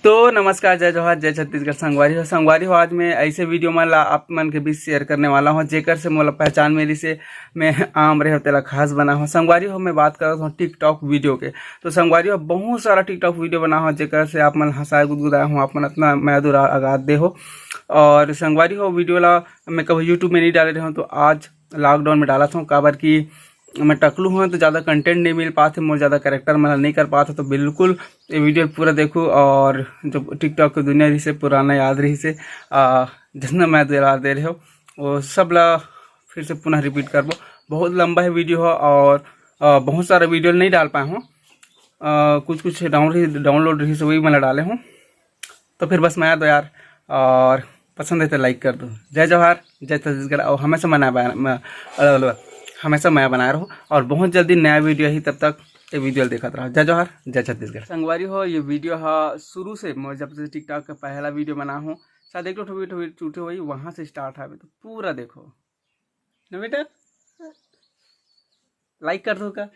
तो नमस्कार, जय जोहार, जय छत्तीसगढ़। संगवारी हो आज मैं ऐसे वीडियो में आप मन के बीच शेयर करने वाला हूँ जेकर से मोला पहचान मेरी से मैं आम रहे तेला खास बना हूँ। संगवारी हो मैं बात कर रहा हूँ टिकटॉक वीडियो के। तो संगवारी हो बहुत सारा टिकटॉक वीडियो बना हो जेकर से आप मन हंसाए गुदगुदाए हूँ, आप मन अपना मैं आगाज दे हो। और संगवारी हो वीडियो ला मैं कभी यूट्यूब में नहीं डाले रहे हूँ, तो आज लॉकडाउन में डाला था काबर की मैं टकलू हूँ तो ज़्यादा कंटेंट नहीं मिल पाते, मुझे ज़्यादा कैरेक्टर मैं नहीं कर पाता। तो बिल्कुल ये वीडियो पूरा देखो और जो टिकटॉक की दुनिया रही से पुराना याद रही से जितना मैं दे रहे हो वो सब ला फिर से पुनः रिपीट करबो। बहुत लंबा है वीडियो हो और बहुत सारा वीडियो नहीं डाल पाए हूँ, कुछ डाउनलोड रही से वही मैं डाले हूँ। तो फिर बस मैं दो यार, और पसंद है तो लाइक कर दो। जय जोहार, जय छत्तीसगढ़। और हमेशा मैं बना रहा हूँ और बहुत जल्दी नया वीडियो ही, तब तक ये वीडियो देखते रहो। जय जोहार, जय छत्तीसगढ़। संगवारी हो ये वीडियो है शुरू से मैं जब से टिकटॉक का पहला वीडियो बना हूँ, शायद एक टूटे हुई वहाँ से स्टार्ट है। तो पूरा देखो ना बेटा, लाइक कर दो का।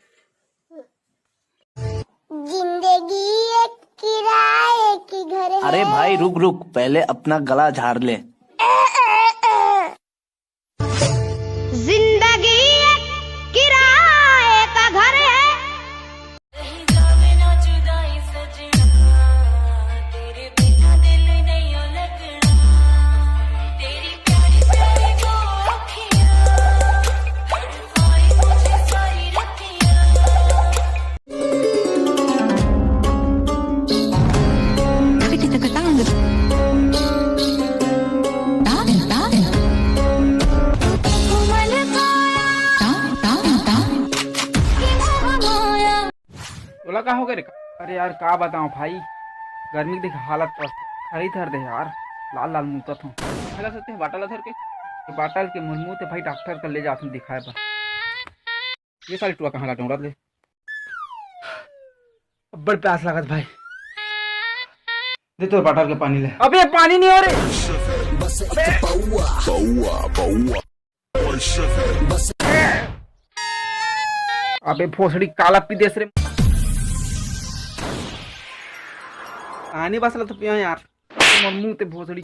जिंदगी एक किराए की घर है। अरे भाई रुक पहले अपना गला झाड़ ले। जिंदगी एक किराए का घर है। बोला का हो गए? अरे यार का बताऊं भाई, गर्मी की देख हालत पर खरी धर दे यार, लाल लाल मुँह हूँ। खला सकते हैं बाटल धर के, तो बाटल के मुँह ते भाई डॉक्टर कर ले जाते दिखाए पर। ये सारी टुआ कहाँ लाटूंगा ले, बड़ प्यास लागत भाई, दे तो बाटल के पानी ले। अबे पानी नहीं हो रहे। अबे भोसड़ी काला पी देस रे, आने बसला तो पिया यार मुंह ते भोसड़ी।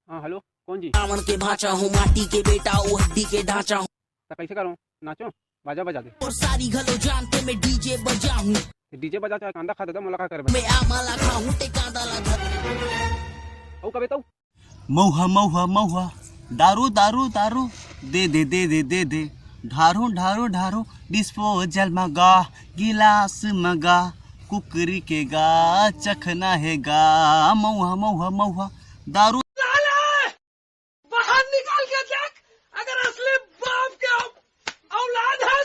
हेलो कौन जी? रावण के भाषा हूँ, माटी के बेटा हूँ, हड्डी के ढांचा हूँ। तो कैसे करूँ? नाचो बाजा बजा दे और सारी घलो जानते मैं डीजे बजा हूँ। डीजे बजा चाहे कांदा खा दे मुलाकात कर मैं आमाला खाऊं ते कांदा ला धर। औ कबे तो मौहा मौहा मौहा दारू दारू दारू दे दे दे दे दे दे ढारो ढारो ढारो डिस्पोजल मगा गिलास मगा कुकरी के गा चखना है गा मौहा मौहा मौहा दारू। बाहर निकाल के देख, अगर असली बाप के औलाद है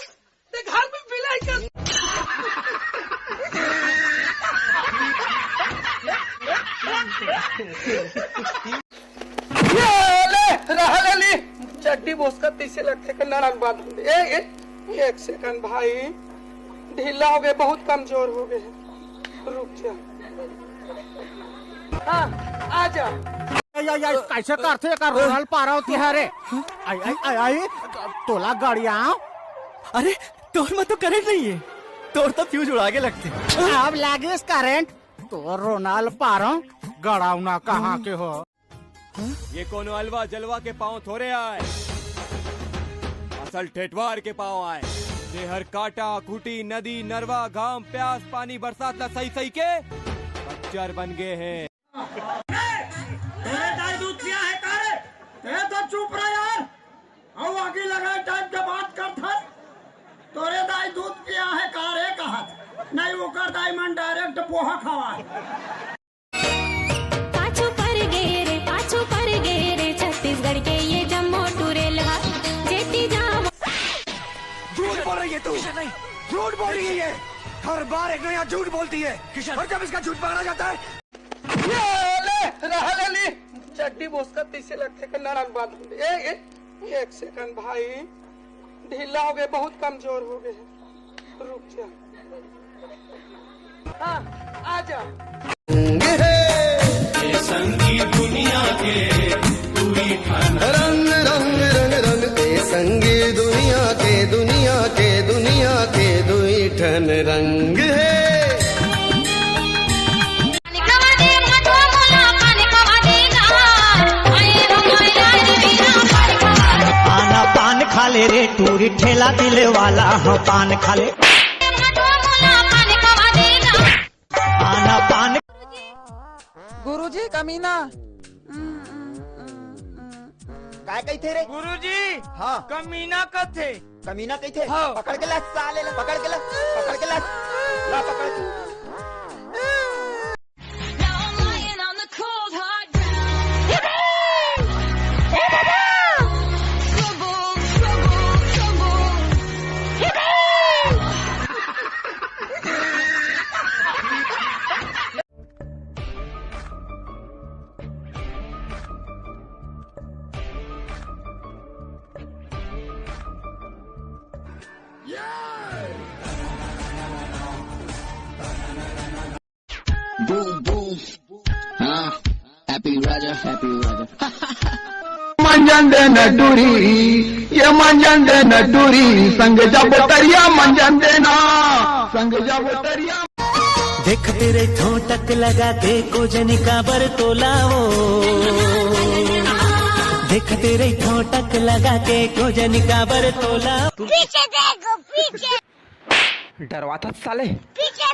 तो घर में बिलाई कर। ले चड्डी बोसका तीसरे लगते का नारायण बात। एक सेकंड भाई, ढीला हो गए, बहुत कमजोर हो गए, रुक जा। हाँ आ जा। कैसे करते का रोनल पारा होती है रे? आई आई आई आई तोला गाड़िया। अरे तोर में तो करंट नहीं है, तोर तो फ्यूज उड़ा के लगते। अब लागे इस करंट तो रोनल पारा गड़ाउना कहाँ के हो? ये कोनो अलवा जलवा के पाँव थोड़े आए, असल ठेठवार के पाँव आए। ये हर काटा खूटी नदी नरवा घाम प्यास पानी बरसात ला सही सही के बच्चर बन गए हैं। दूध पिया है तारे, तो चुप रहा यार। आगे लगा टाइम के बात कर था, तोरे दाई दूध पिया है मन डायरेक्ट पोहा खावा पाछू पर गे रे छत्तीसगढ़ के ये जम्मू टूरेल जेती जाम। झूठ बोल रही है तू, झूठ बोल रही है। हर बार एक नया झूठ बोलती है और जब इसका झूठ पकड़ा जाता है ले चड्डी बोसका तीसरे लगते के नरम बांध। एक सेकंड भाई, ढीला हो गए, बहुत कमजोर हो गए, रुक जा। हाँ, आजा। संगी दुनिया के रंग रंग रंग रंग ते संगी दुनिया के दुई ठन रंग है। आना पान खा ले रे टूरी ठेला दिले वाला हो पान खा ले। आना पान। गुरुजी कमीना काय कही थे रे गुरुजी। हाँ कमीना का थे। कमीना कही थे। हाँ। पकड़ के ला साले ला, पकड़ के ला ला पकड़ के। Boom, boom. Happy Raja, happy Raja. मंजन दे नटूरी, ये मंजन दे नटूरी, संग जब तरिया मंजन देना, संग जब तरिया। देख तेरे ठोटक लगा के कोजनी का बर तोलाओ। देख तेरे ठोटक लगा के कोजनी का बर तोला। पीछे देखो पीछे। डरवा था साले। पीछे।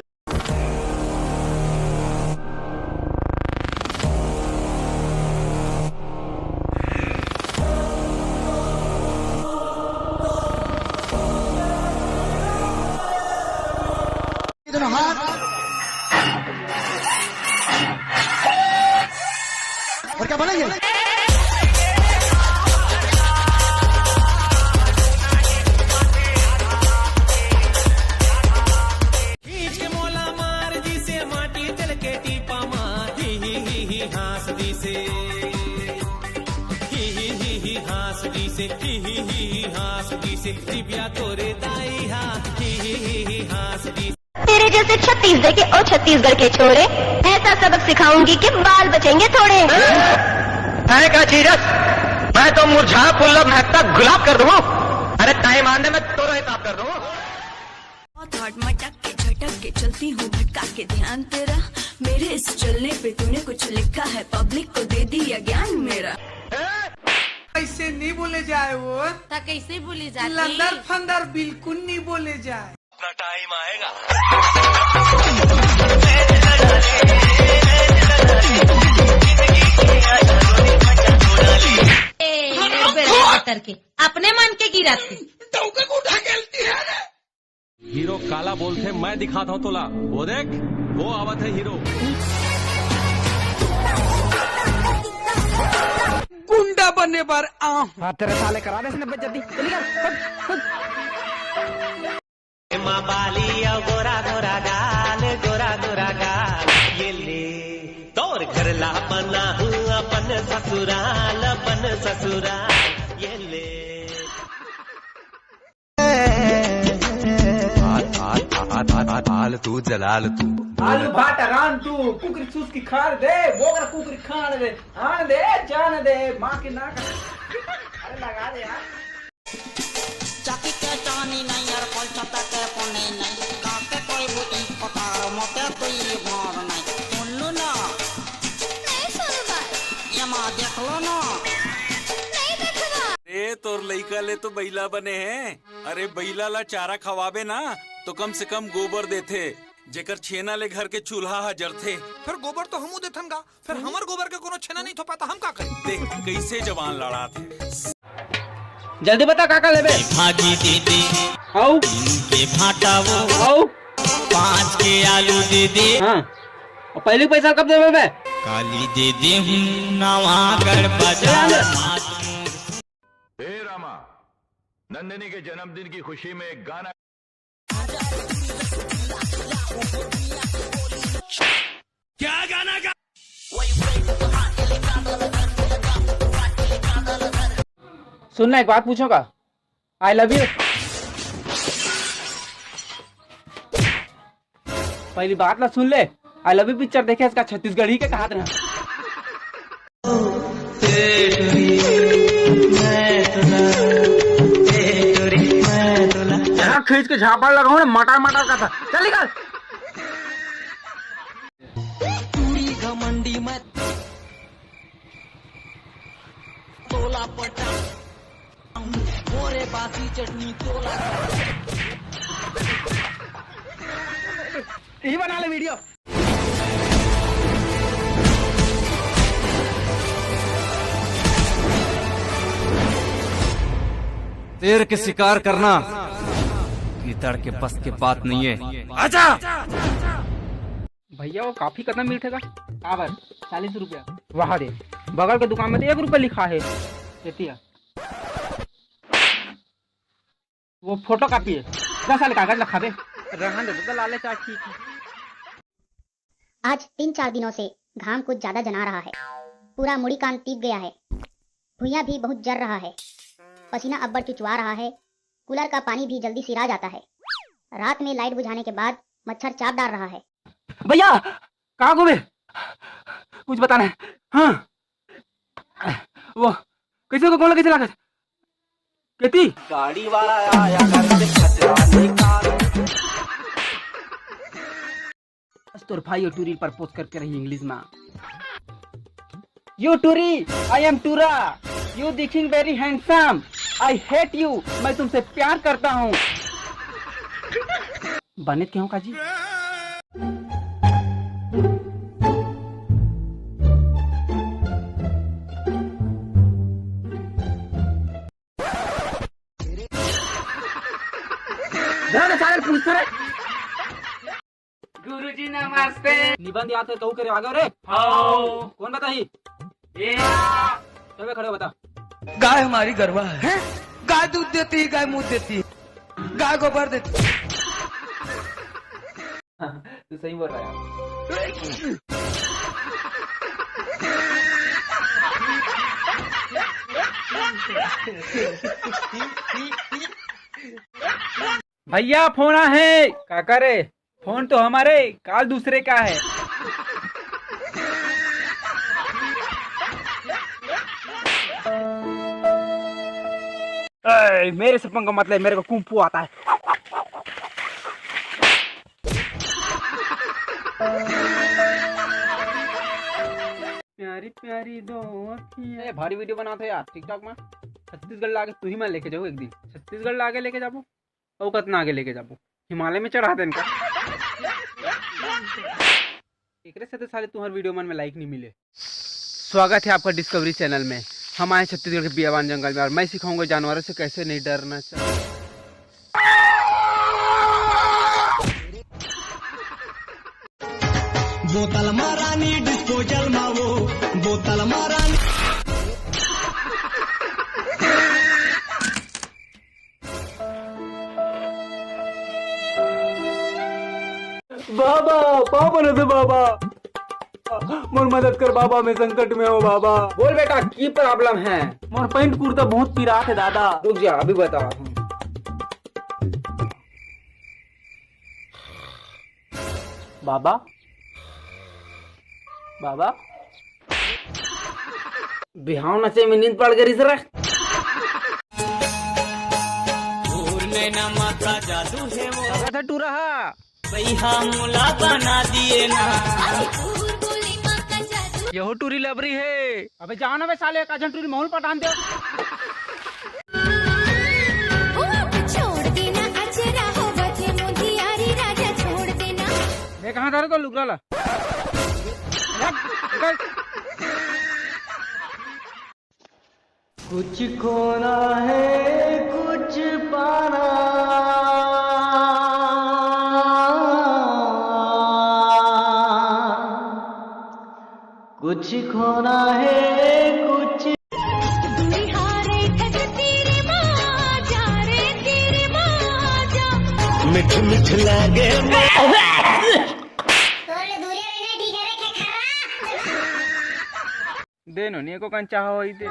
और क्या बना ये? खींच के मोला मार दी से माटी चल के टीपा मार ही हास दी से ही हास दी से ही हास दी से दिव्या तोरे दाई हा ही हास दी। तेरे जैसे छत्तीसगढ़ के और छत्तीसगढ़ के छोरे ऐसा सबक सिखाऊंगी कि बाल बचेंगे थोड़े। है का चीरस, मैं तो मुरझा फुल्ला महकता गुलाब कर दूँ। अरे टाइम आने में तो हिसाब कर दूँ। मटक के झटक के चलती हूँ भटका के ध्यान तेरा, मेरे इस चलने पे तूने कुछ लिखा है, पब्लिक को दे दिया ज्ञान मेरा। ऐसे नहीं बोले जाए वो, कैसे बोली जाती? लंदर फंदर बिल्कुल नहीं बोले जाए। अपना टाइम आएगा। करके अपने मन के गिराती हीरो काला बोलते मैं दिखाता हूँ तोला, वो देख वो आवत है हीरो। गुंडा बनने पर तेरे साले करा दे इसने बेइज्जती। माँ बाली गोरा गोरा गाल गोरा गोरा गाल ये ले तोर घर ला बना हूँ अपन ससुराल ये ले। आल तू जलाल तू आलू भाटा रान तू कुकरी सूस की खार दे, बोगर कुकरी खान दे, आन दे जान दे, माँ की नाक। अरे लगा दे यार। चाकी के चानी नहीं यार कोई छता के कोने नहीं काके कोई बुई पतार मोटे कोई भोर नहीं सुन लो ना नहीं सुनूंगा। ये माँ देख लो ना नहीं देखूंगा। ए तोर लइका ले तो बैला बने हैं। अरे बैला ला चारा खवाबे ना तो कम से कम गोबर देथे, जेकर छेना ले घर के चूल्हा हजर थे। फिर गोबर तो हमू देथन गा, फिर हमर गोबर के कोनो छेना नहीं थो पाता, हम का करें? देख कैसे जवान लड़ा थे। जल्दी बता काका लेबे। भागी दीदी आओ के भाटा वो आओ 5 के आलू दे दे। हाँ, और पहले पैसा कब देवे मैं? काली दे दे हूँ नवा गढ़ बाजार। हे रामा, नंदिनी के जन्मदिन की खुशी में एक गाना। क्या गाना का? सुनना, एक बात पूछूंगा। I love you. पहली बात ना सुन ले, आई लव यू पिक्चर देखे इसका छत्तीसगढ़ी के कहा था। खींच के झापड़ लगाओ ना, मटर मटर का था। चल निकल। घमंडी मत तोला पटा मोरे बासी चटनी तोला। यही बना ले वीडियो। शेर के शिकार करना गीदड़ के बस के बात नहीं है। आजा भैया वो काफी कितना मिलेगा? 40 रुपया। वहाँ दे, बगल के दुकान में तो 1 रुपया लिखा है। वो फोटो कॉपी है, 10 साल कागज लखा दे। रहन दे तो लाले चाट ठीक है। आज 3-4 दिनों से घाम कुछ ज्यादा जना रहा है। पूरा मुड़ी कान तीप गया है। भुइयां भी बहुत जर रहा है। पसीना अब्बड़ चुचवा रहा है। कूलर का पानी भी जल्दी सिरा जाता है। रात में लाइट बुझाने के बाद मच्छर चाप डाल रहा है। भैया कहाँ घूमे? कुछ बताना है। हाँ, वो कैसे को कौन कैसे लागत? कहती गाड़ी वाला आया घर से खतरा निकाल। तोर भाई यो टूरी पर पोस्ट करके रही इंग्लिश में। यू टूरी, आई एम टूरा, यू दिखिंग very handsome, I hate you, मैं तुमसे प्यार करता हूँ। बने क्यों काजी? गुरुजी नमस्ते। निबंध याद है तो करे आगे रे। कौन बताही? चलो खड़े बता। गाय हमारी गरवा है। गाय दूध देती है, गाय मूत देती है, गाय गोबर देती है। तू सही बोल रहा है। भैया फोन है। क्या करे? फोन तो हमारे काल दूसरे का है। मेरे से पंगा मतलब, मेरे को कुंफू आता है। प्यारी प्यारी दो भारी वीडियो बनाते यार टिकटॉक में। छत्तीसगढ़ लाके तू ही मैं लेके जाऊँ एक दिन। छत्तीसगढ़ लाके लेके जाबो और कितना आगे लेके जाबो, हिमालय में चढ़ा दे इनका। एक से तो साले तुम्हारे वीडियो मन में लाइक नहीं मिले। स्वागत है आपका डिस्कवरी चैनल में। हम आए छत्तीसगढ़ के बियाबान जंगल में और मैं सिखाऊंगा जानवरों से कैसे नहीं डरना चाहिए। बोतल मारानी डिस्पोजल मावो, बोतल मारानी। बाबा पापा न दे बाबा, मोर मदद कर बाबा, मैं संकट में हूँ बाबा। बोल बेटा की प्रॉब्लम है? मोर पैंट कुर्ता बहुत पिरात है दादा। रुक जा अभी बता। बाबा बाबा बिहाव नचे में नींद पड़ गई सर। माता जादू है वो था टू रहा भैया मुला बना दिए ना। यहो टूरी लबरी है। अबे जाओ ना बे साले, काजन टूरी महल पटान दे। छोड़ देना अचरा होगा थे मोदियारी राजा, छोड़ देना। मैं कहाँ था रे तो लुकरा ला। कुछ खोना है कुछ पाना, कुछ खोना है कुछ मिठ मिठ लागे देनो नहीं को कंचा हो ही दे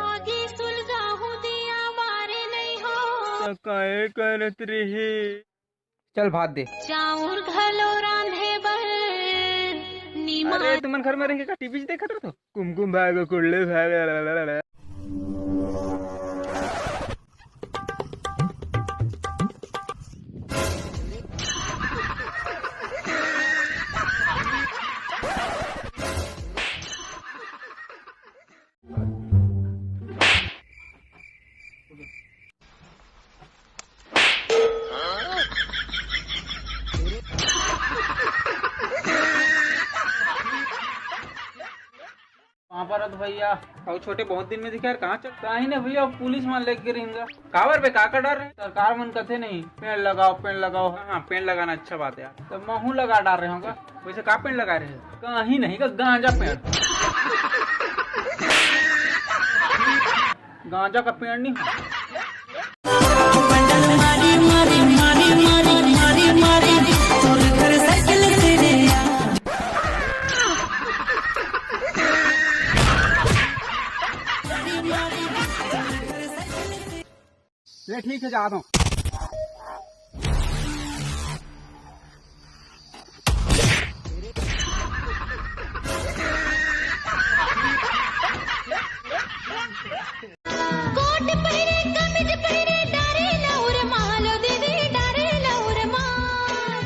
तो काहे करत रही। चल भात दे। चाउर घलो रांधे बर अरे तुमन घर में रह के टीवी देखत रहो कुमकुम भाग कुल्ले भाग। वहाँ पर तो भैया और छोटे बहुत दिन में दिखा यार कहाँ चल कहीं नहीं भैया पुलिस मान लेके रहेंगे कावर पे काका डर रहे सरकार मन कथे नहीं पेड़ लगाओ। हाँ पेड़ लगाना अच्छा बात है यार तो महू लगा डाल रहे होगा वैसे कहाँ पेड़ लगा रहे हैं कहीं नहीं का गांजा पेड़ गांजा का पेड़ नहीं ले ठीक है जा रहा हूँ।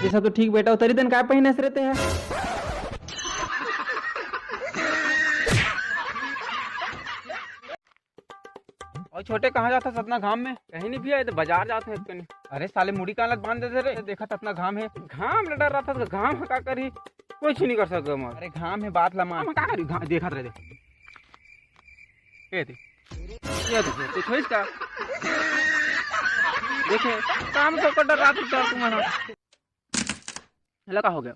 ये सब तो ठीक बेटा उतरी दिन क्या पहने से रहते हैं। और छोटे कहाँ जाता सतना घाम में कहीं नहीं भी आए तो बाजार जाते हैं कहीं। अरे साले मुड़ी कालत बांध देते रे देखा इतना घाम है घाम न डर रहा था तो घाम का करी कुछ नहीं कर सका। अरे घाम है बात लमा क्या करी देखा रहे कुछ हो इसका देखे काम तो डर रहा था तुम्हारा लगा हो गया।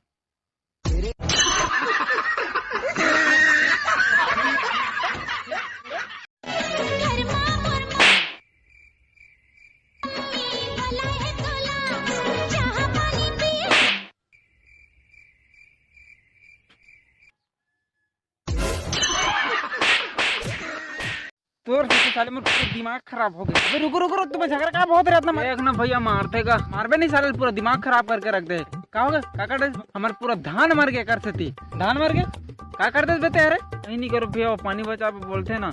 तोर साले में दिमाग खराब हो गया। अबे रुको तुम्हें झगड़ा का बहुत रहता है ना भैया मारतेगा मारबे नहीं साले पूरा दिमाग खराब करके रख दे। क्या होगा क्या कर दे हमारे पूरा धान मर गया कर सकती धान मर गया क्या कर दे बेटे। अरे कहीं नहीं करो भैया पानी बचाओ बोलते ना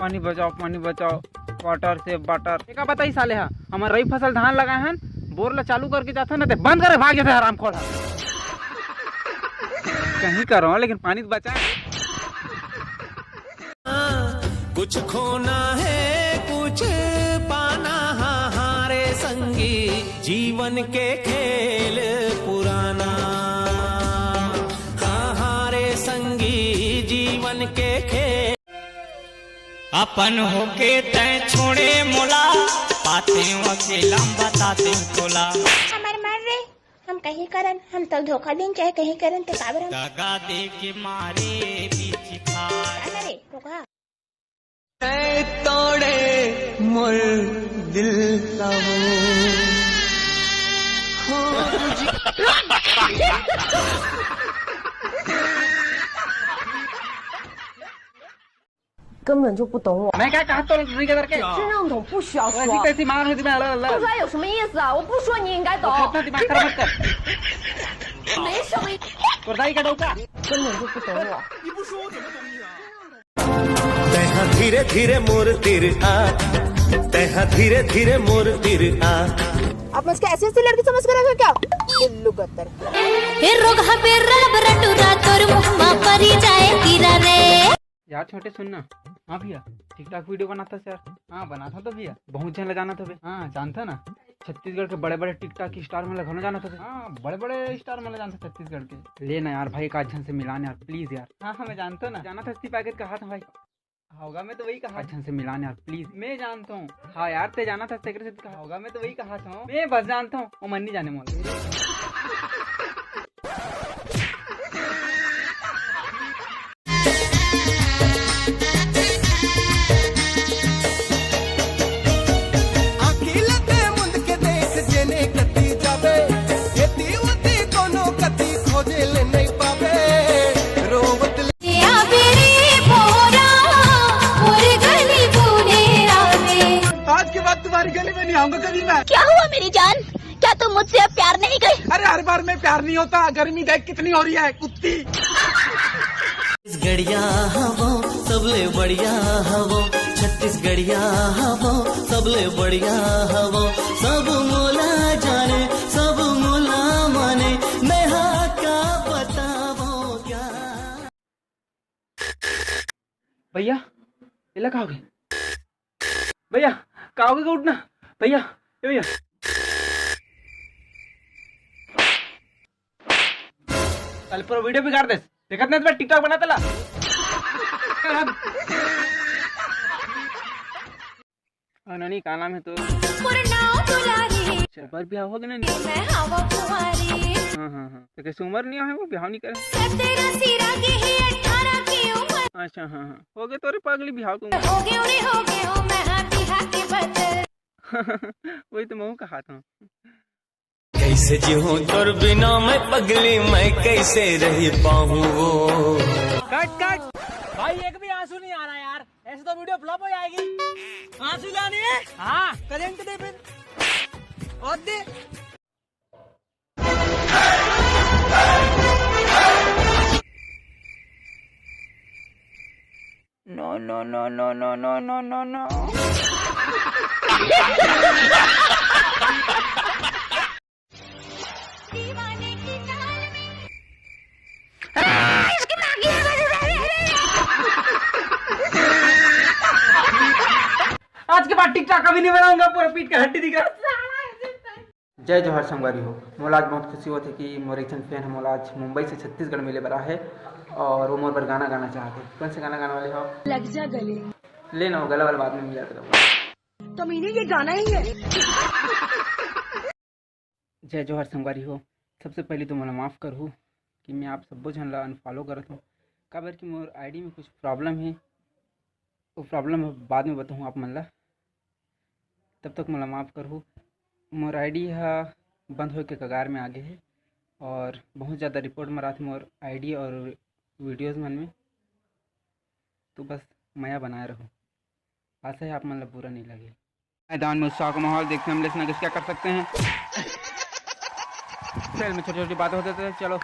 पानी बचाओ वाटर से वाटर क्या बताई साले हा हमारे रई फसल धान लगाए हैं बोर ला चालू करके जाता ना तो बंद करे भाग जाते आराम खोला कहीं करो लेकिन पानी बचा कुछ खोना है कुछ पाना हारे संगी जीवन के खेल पुराना हारे संगी जीवन के खेल अपन होके तय छोड़े मोला पाते अकेला बताते तोला हमारे मार रहे हम कहीं करन हम तो धोखा दें चाहे कहीं करन तो काबर हम दगा दे के मारे बीच खार अरे धोखा तोड़े मोर दिल根本就不懂我。मैं क्या कहा तो नहीं कर के 身上懂不需要说。ऐसी तैसी मार होती मैं अल्लाह अल्लाह।不说有什么意思啊？我不说你应该懂。इतना दिमाग खराब मत कर।没什么。कुर्दाई का डोका।根本就不懂我。你不说我怎么懂你啊？तैहा धीरे धीरे मोर तिर आ तैहा धीरे धीरे मोर तिर आ। आप मुझको ऐसी लड़की समझ कर रखे क्या बिल्लू गत्तर यार छोटे सुनना हाँ भैया टिकटॉक वीडियो बनाता सर हाँ बनाता तो भैया बहुत जन जाना था भैया हाँ जानता ना छत्तीसगढ़ के बड़े बड़े टिकटॉक स्टार में लगाना जाना था हाँ बड़े बड़े स्टार में जानता छत्तीसगढ़ के लेना यार भाई का जन से मिलाने यार प्लीज यार हाँ हाँ मैं जानता ना जाना था पैकेट कहा था भाई होगा मैं तो वही कहा जन से मिलाने यार प्लीज मैं जानता हूँ हाँ यार ते जाना था से कहा होगा मैं तो वही कहा था मैं बस जानता हूँ वो मन नहीं जाने मोल मुझसे अब प्यार नहीं करें। अरे हर बार में प्यार नहीं होता, गर्मी देख कितनी हो रही है कुत्ती। छत्तीसगढ़िया हवो सबले बढ़िया हवो, छत्तीसगढ़िया हवो सबले बढ़िया हवो, सब मोला जाने सब मोला माने, मैं हाथ का बतावो क्या। भैया इला खाओगे? भैया खाओगे का उठना? भैया ए भैया कल पूरा वीडियो बिगाड़ दे, देखत नहीं तो टिकटॉक बना तला। नानी का नाम है तो पर ब्याह हो गया ना? हाँ तो कैसे उम्र नहीं है वो ब्याह नहीं करे? अच्छा हाँ हो गए तोरे पागली ब्याह तुम। वही तो मैं कहा था। कैसे जीऊं तोर बिना मैं पगली, मैं कैसे रह पाऊं वो। कट भाई एक भी आंसू नहीं आ रहा यार, ऐसे तो वीडियो फ्लॉप हो जाएगी। आंसू लाने हैं? हाँ करेंट दे फिर और दे। No no no no no no no no no. आज के बाद टिकटॉक कभी नहीं बनाऊंगा, पूरा पीट के हड्डी दिखा। जय जोहर संगवारी हो। मोला आज बहुत खुशी होती कि मोर एक फैन है, मोला आज मुंबई से छत्तीसगढ़ मिले बड़ा है और वो मोर पर गाना गाना चाहते। कौन से गाना गाने वाले हो? लग जा गले। लेना हो गला वाला बाद में मिला करो। तो मैंने ये गाना ही है। जय जोहर संगवारी हो। सबसे पहले तो मोला माफ़ करूँ कि मैं आप सबको झन ला अनफॉलो करत हूँ, काबर कि मोर आईडी में कुछ प्रॉब्लम है। वो प्रॉब्लम बाद में बताऊँ आप मन ला, तब तक मोला माफ़ करूँ। मोर आईडी हा बंद हो के कगार में आगे है और बहुत ज़्यादा रिपोर्ट मरा थे मोर आईडी और वीडियोज़ मन में, तो बस माया बनाए रहो। आशा है आप मन ला बुरा नहीं लगे। मैदान में उत्साह का माहौल देखते हम लेकिन क्या कर सकते हैं। खेल में छोटी छोटी बातें होते थे। चलो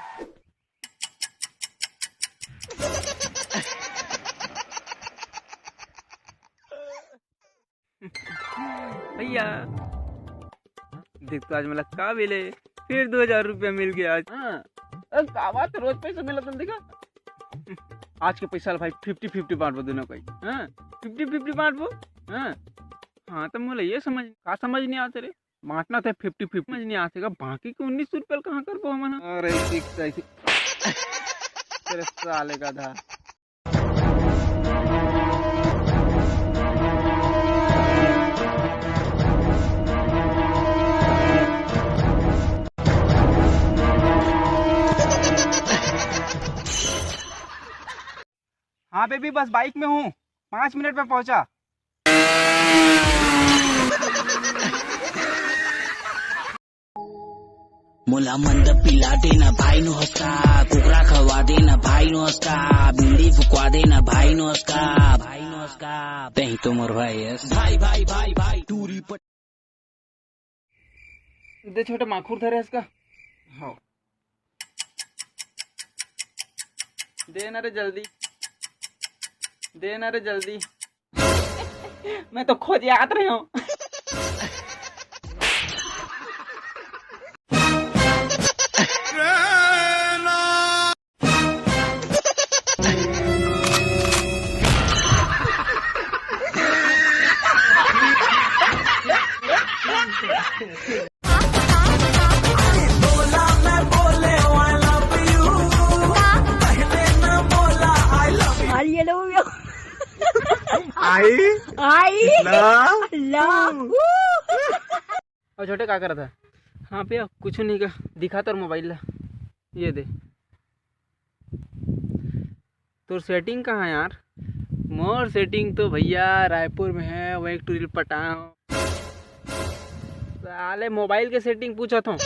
भैया देख तो आज मला का मिले, फिर 2000 रुपया मिल गया आज। का बात रोज पैसा मिला तुम देखा। आज के पैसा भाई 50-50 बांटो दोनों कोई। 50-50 बांटो। हाँ तो मोला ये समझ नहीं आते रे, बांटना था 50-50 समझ नहीं आते का, बाकी के 1900 रुपया कहाँ कर पाओ मन। अरे तेरे साले का था। हाँ बेबी बस बाइक में हूँ, 5 मिनट में पहुँचा। मोला मंद पिला देना भाई नो हस्का, कुकरा खवा देना भाई नो हस्का, बीड़ी फुकवा देना भाई नो हस्का, भाई नो हस्का। तही तो मोर भाई है। भाई भाई भाई भाई टूरी पट दे छोटा माखूर था रे इसका। हाँ देना रे जल्दी, देना रे जल्दी। मैं तो खोज याद रही हूँ। और छोटे क्या कर रहा था? हाँ भैया कुछ नहीं का, दिखा तो मोबाइल ला, ये दे। तो सेटिंग कहाँ है यार? मोर सेटिंग तो भैया रायपुर में है, वही एक टूरिल पटा साले मोबाइल के सेटिंग पूछा था।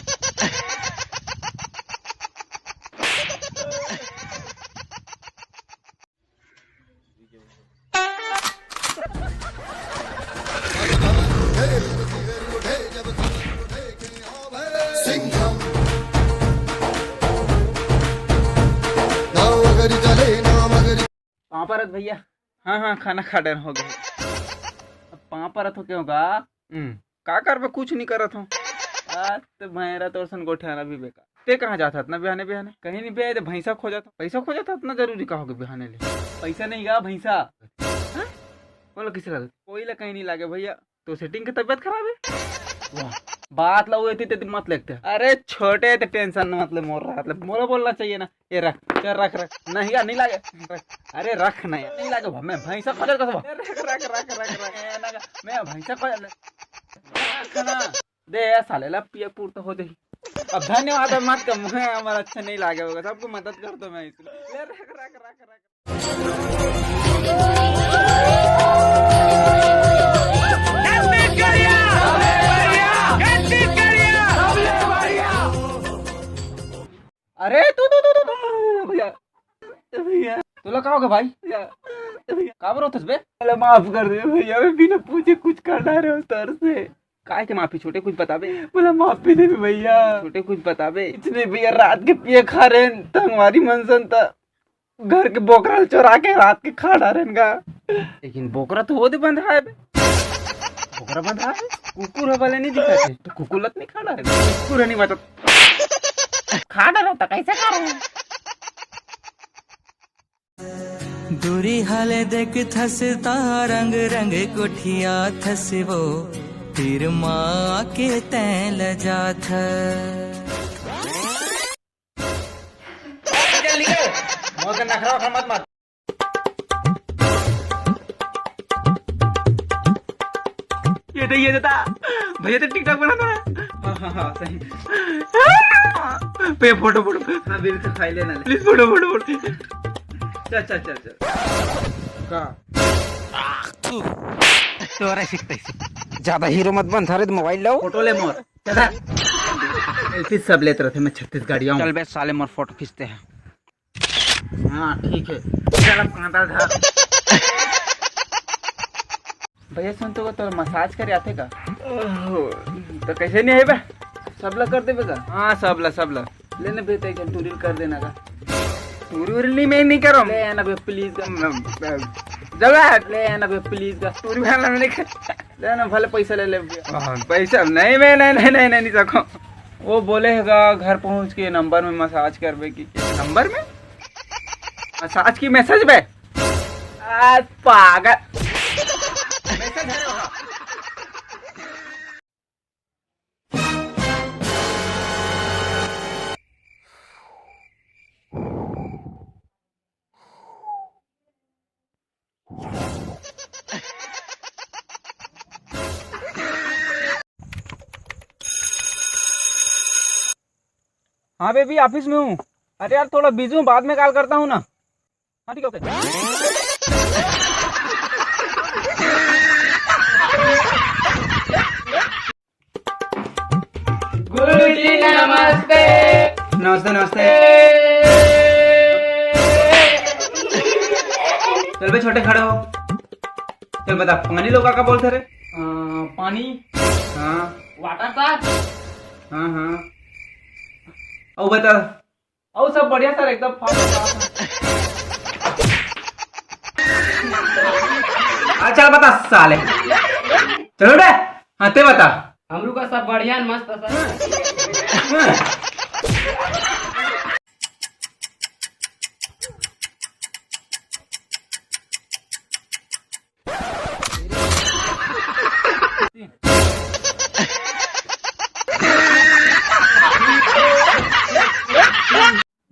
पापा रथ भैया। हाँ खाना खा डर हो गया। अब पापा रथ हो क्यों का का कर कुछ नहीं करत हूँ। आज तो भैरा तो सन गोठाना भी बेकार। ते कहाँ जाता इतना बिहाने बिहाने? कहीं नहीं पे भैंसा खो जाता। पैसा खो जाता इतना जरूरी कहोगे बिहाने ले? पैसा नहीं गा भैंसा। बोलो किसे लगे? कोई ला कहीं नहीं लागे भैया। तो सेटिंग की तबीयत खराब है। वाह बात ला हुई थी मत लगते। अरे छोटे तो टेंशन मतलब मोर रहा मतलब मोला बोलना चाहिए ना। ये रख चल रख नहीं लागे रख। अरे रख नहीं लागे मैं भैंसा खो जाता। रख मैं भैंसा खो जाता दे साले ला पिया पूर्त हो जाए। अब धन्यवाद मत कम हमारा अच्छा नहीं लागे होगा सबको मदद कर दो मैं इसलिए रख। अरे तू भैया तुला का होगा भाई? का बरो बे? माफ कर दे भैया मैं बिना पूछे कुछ कर रहे हो सर से। काय के माफी छोटे कुछ बताबे? बोला माफी दे भैया छोटे कुछ बताबे। इतने भैया रात के पिए खा रहे तंगवारी मनसन था घर के बोकरा चोरा के रात के खा रहे का। लेकिन बोकरा तो होदे बंद रहा है। बोकरा बंद रहा है कुकुर वाले नहीं दिखाते तो कुकुलत नहीं खा रहा है। कुकुर नहीं बता खा रहा था कैसे खा रहा है? दूरी हाले देख थसता रंग रंग कोठिया थसबो फिर माँ के तैल जा था। मत ये देता भैया तो टिकटॉक बनाता है। हाँ सही पे फोटो हाँ बिल से खाई लेना प्लीज फोटो चल का तोरा सीखते ज्यादा हीरो मत बन थारे मोबाइल लो फोटो ले मोर सेल्फी सब लेते रहते। मैं 36 गाड़ियां चल बे साले मोर फोटो खींचते हैं। हाँ ठीक है चल अब कांटा धर। भैया सुन तो मसाज करे आते का तो कैसे नहीं है बे? सबला कर दे बेगा। हाँ सबला लेने बेटे के टूरिल कर देना का। टूरिल नहीं मैं नहीं करो ले आना बे प्लीज जब ले आना बे प्लीज का टूरी वाला में नहीं ले ना भले पैसा ले पैसा नहीं मैं नहीं सको। वो बोले है घर पहुंच के नंबर में मसाज करवे की नंबर में मसाज की मैसेज में आज पागल मैसेज है वहाँ। हाँ बेबी ऑफिस में हूँ। अरे यार थोड़ा बिजी हूँ बाद में कॉल करता हूँ ना। हाँ ठीक है ओके। गुरुजी नमस्ते। नमस्ते चल बे छोटे खड़े हो। चल बता पानी लोग का बोलते रहे? पानी हाँ वाटर पार्क हाँ ओ बता ओ सब बढ़िया सर एकदम अच्छा बता साले चलो बे। हाँ ते बता हम लोग का सब बढ़िया मस्त सर।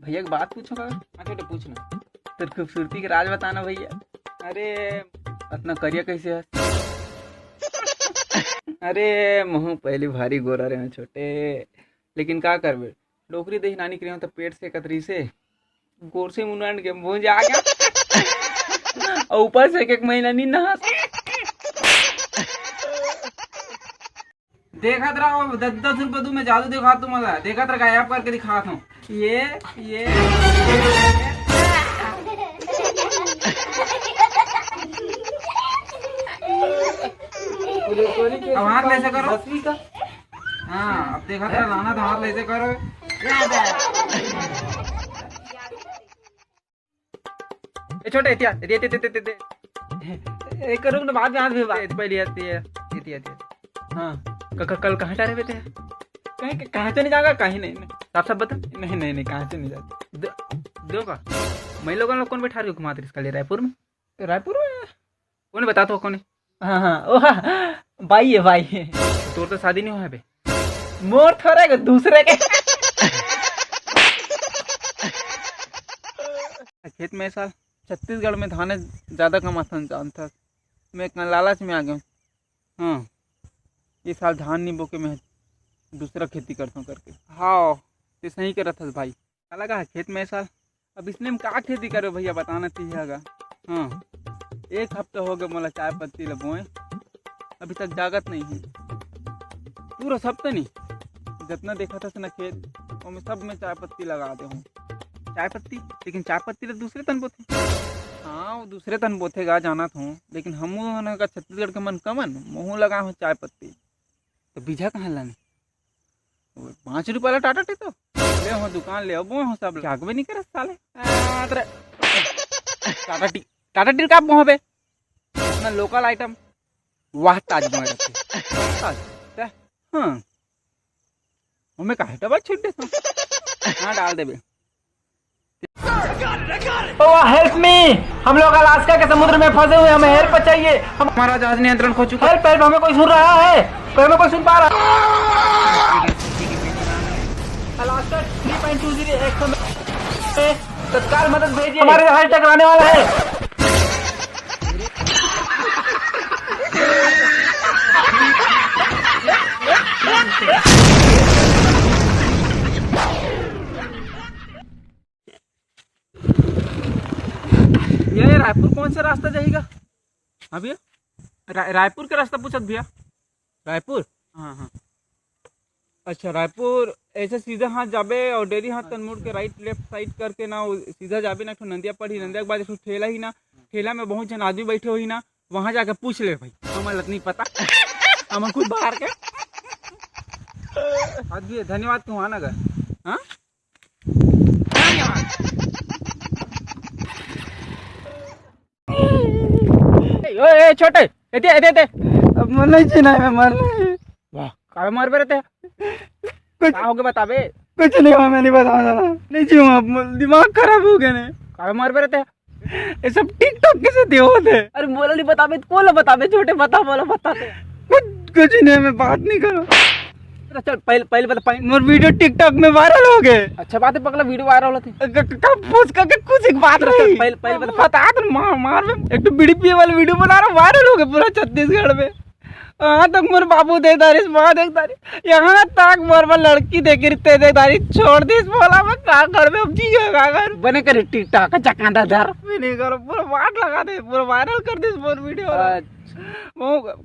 भैया एक बात पूछूंगा? हाँ छोटे पूछना। तेरी खूबसूरती के राज बताना भैया। अरे अपना करिया कैसे है? अरे मुँह पहली भारी गोरा रहे छोटे लेकिन का करबे डोकरी दही नानी करी तो पेट से कतरी से गोर से मुंड के मुँह जा गया और ऊपर से एक महीना नहीं नहा। देखा रहा 10 रुपये तू मैं जादू दिखा तू मला देखा रहा गायब करके दिखाता हूँ। ये अब हाथ ऐसे करो। हाँ अब देखा था लाना तो हाथ ऐसे करो। छोटे करूँ ना बाद में हाथ भी पहले हाँ कल कहाँ जा रहे बेटे कहीं कहाँ से नहीं जाएगा कहीं नहीं साफ बता नहीं कहाँ से नहीं जाते दो का मैं लोगों कौन बैठा रही हूँ घुमाते इसका लिए रायपुर में कौन बता तो कौन है हाँ भाई है भाई तोर तो शादी नहीं हुआ है बे मोर थोड़ा दूसरे के खेत में साल छत्तीसगढ़ में धान ज़्यादा कमाता जानता मैं लालच में आ गया हाँ ये साल धान नहीं बोके मैं दूसरा खेती करता हूँ करके हाँ ये सही कर रहा था भाई लगा खेत में साल अब इसने में क्या खेती करे भैया बताना चाहिए हाँ 1 हफ्ता हो गया मोला चाय पत्ती लगोए अभी तक जागत नहीं है पूरा सब तो नहीं जितना देखा था ना खेत और मैं सब में चाय पत्ती लगा दे हूँ चाय पत्ती लेकिन चाय पत्ती तो दूसरे तन बोते हाँ वो दूसरे तन बोतेगा जाना था लेकिन हम का छत्तीसगढ़ के मन कमन मुँह लगा हूँ चाय पत्ती तो बीजा कहाँ लाने 5 रुपये वाला टाटा टी तो ले हो दुकान ले अब हो सब जागवे नहीं करे साले टाटा टी का मोह बे अपना लोकल आइटम वाह ताज मोह रखते हाँ हमें कहा डबल छीट देता हाँ डाल दे बे हेल्प मी हम लोग अलास्का के समुद्र में फंसे हुए हमें हेल्प चाहिए हमारा जहाज नियंत्रण खो चुका हेल्प हमें कोई सुन रहा है हमें कोई सुन पा रहा अलास्का 3.20 तत्काल मदद भेजिए हमारे जहाज टकराने वाला है ये रायपुर कौन सा रास्ता जाएगा हाँ भैया रायपुर का रास्ता पूछत भैया रायपुर हाँ अच्छा रायपुर ऐसे सीधा हाथ जाबे और डेरी हाथ तन मुड़ के राइट लेफ्ट साइड करके ना सीधा जाबे ना नंदिया पड़ी नंदिया के बाद एक ठेला ही ना ठेला में बहुत जन आदमी बैठे हुई ना वहाँ जाके पूछ ले भाई हमें नहीं पता हम खुद बाहर के आदमी धन्यवाद तू आना गा हाँ धन्यवाद छोटे नहीं चीना है मर वाह काहे मार पे रहते कुछ हो गया बताबे कुछ नहीं हुआ मैं नहीं बताऊंगा नहीं जीवा दिमाग खराब हो गया ने काहे मार पे रहते ये सब टिकटॉक कैसे दे होते अरे बोला नहीं बताबे कौन बताबे छोटे बता बोला बताते कुछ नहीं मैं बात नहीं करूँ चल पहले बता मोर वीडियो टिकटॉक में वायरल हो गए अच्छा बात है पगला वीडियो वायरल होती पूछ करके कुछ एक बात रही पहले बता तो मार में एक तो बीडीपी वाला वीडियो बना रहा वायरल हो गया पूरा छत्तीसगढ़ में यहाँ तक मोर बाबू दे दारी माँ देख दारी यहाँ तक मोर लड़की देख दे दारी छोड़ दी बोला मैं क्या कर में अब जी कर बने करे टिकटॉक का चकांदा धर नहीं करो पूरा वाट लगा दे पूरा वायरल कर दे मोर वीडियो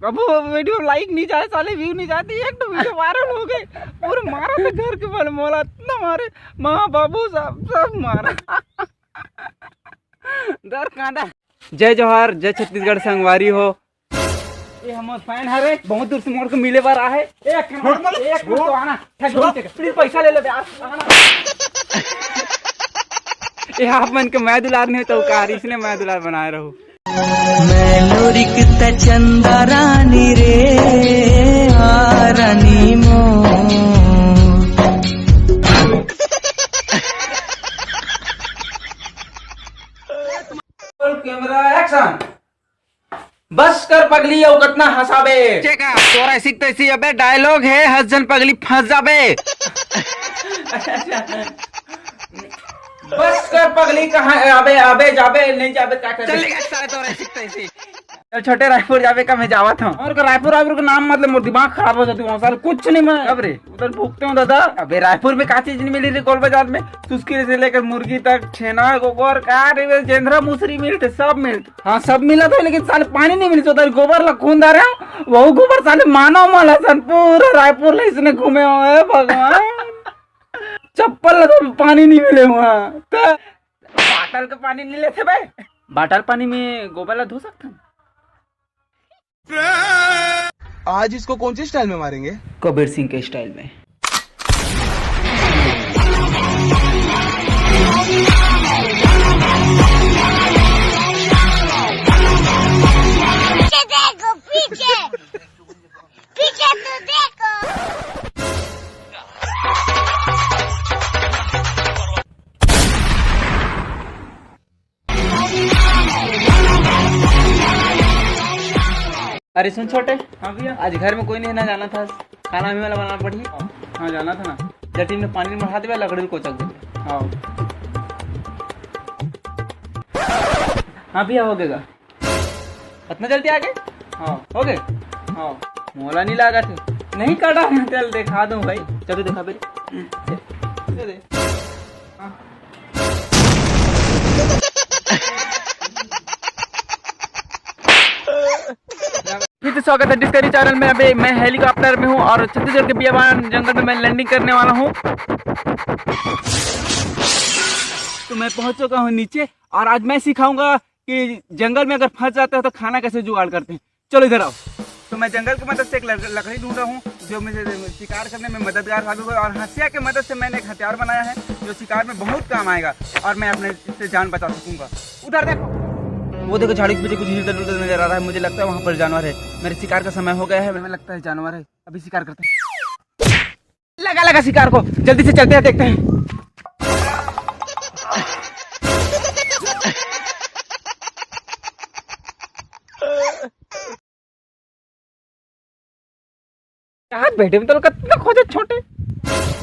कब वीडियो लाइक नहीं जाए साले व्यू नहीं जाती एक तो वीडियो वायरल हो गए पूरे मारा था घर के बल मोला इतना मारे माँ बाबू सब मारा डर कांदा जय जोहार जय छत्तीसगढ़ संगवारी हो ये हम फैन है बहुत दूर से मोड़ को मिले बार आए एक तो आना प्लीज पैसा ले लो ये आप मन के मैं दुलार नहीं तो कार इसलिए मैं दुलार बनाए रहूं मैं लोरिक चंदा रानी रे रानी मो कैमरा एक्शन बस कर पगली और कतना हंसाबे तोरा सीखते सी अबे डायलॉग है हंस जन पगली फंस जाबे बस कर पगली कहाँ अबे अबे जाबे नहीं जाबे क्या कर चलेगा सारे तोरा सीखते सी चल छोटे रायपुर जावे का मैं जावा था और रायपुर का नाम मतलब मोर दिमाग खराब हो जाती वहाँ साल कुछ नहीं मैं अब रे उधर भूखते हूँ दादा अबे रायपुर में क्या चीज नहीं मिली थी गोल बाजार में सुस्की से लेकर मुर्गी तक छेना गोबर जेंधरा मुसरी मिलते सब मिलते हाँ सब मिला था लेकिन साले पानी नहीं मिली उधर गोबर ला खून दा रहे वही गोबर साले मानव माला सन पूरा रायपुर ले इसने घूमे हुए भगवान चप्पल तो पानी नहीं मिले वहाँ तो बाटल का पानी नहीं लेते भाई बाटल पानी में गोबर ला धो सकते आज इसको कौन सी स्टाइल में मारेंगे कबीर सिंह के स्टाइल में अरे सुन छोटे। हाँ भैया। आज घर में कोई नहीं है ना, जाना था खाना हमें वाला बनाना पड़ी। हाँ जाना था ना, जल्दी में पानी में बढ़ा दे, लकड़ी को चक दे। हाँ हाँ भैया हो गएगा। इतना जल्दी आ गए? हाँ हो गए। हाँ मोला नहीं लगा थे, नहीं काटा। चल दिखा दूँ भाई, चलो दिखा बेरी दे। फिर से स्वागत है डिस्कवरी चैनल में। अभी मैं हेलीकॉप्टर में हूँ और छत्तीसगढ़ के बियाबान जंगल में मैं लैंडिंग करने वाला हूँ। तो मैं पहुंच चुका हूँ नीचे और आज मैं सिखाऊंगा कि जंगल में अगर फंस जाते हो तो खाना कैसे जुगाड़ करते हैं। चलो इधर आओ। तो मैं जंगल की मदद से एक लकड़ी ढूंढ रहा हूँ जो मुझे शिकार करने में मददगार साबित होगा, और हंसिया की मदद से मैंने एक हथियार बनाया है जो शिकार में बहुत काम आएगा और मैं अपने इससे जान बचा सकूंगा। उधर देखो, वो देखो झाड़ी के पीछे कुछ हिलता डुलता नजर आ रहा है। मुझे लगता है वहाँ पर जानवर है। मेरे शिकार का समय हो गया है, हमें लगता है जानवर है। अभी शिकार करते हैं। लगा लगा शिकार को, जल्दी से चलते हैं, देखते हैं। कहाँ बैठे तो कितना खोजे छोटे,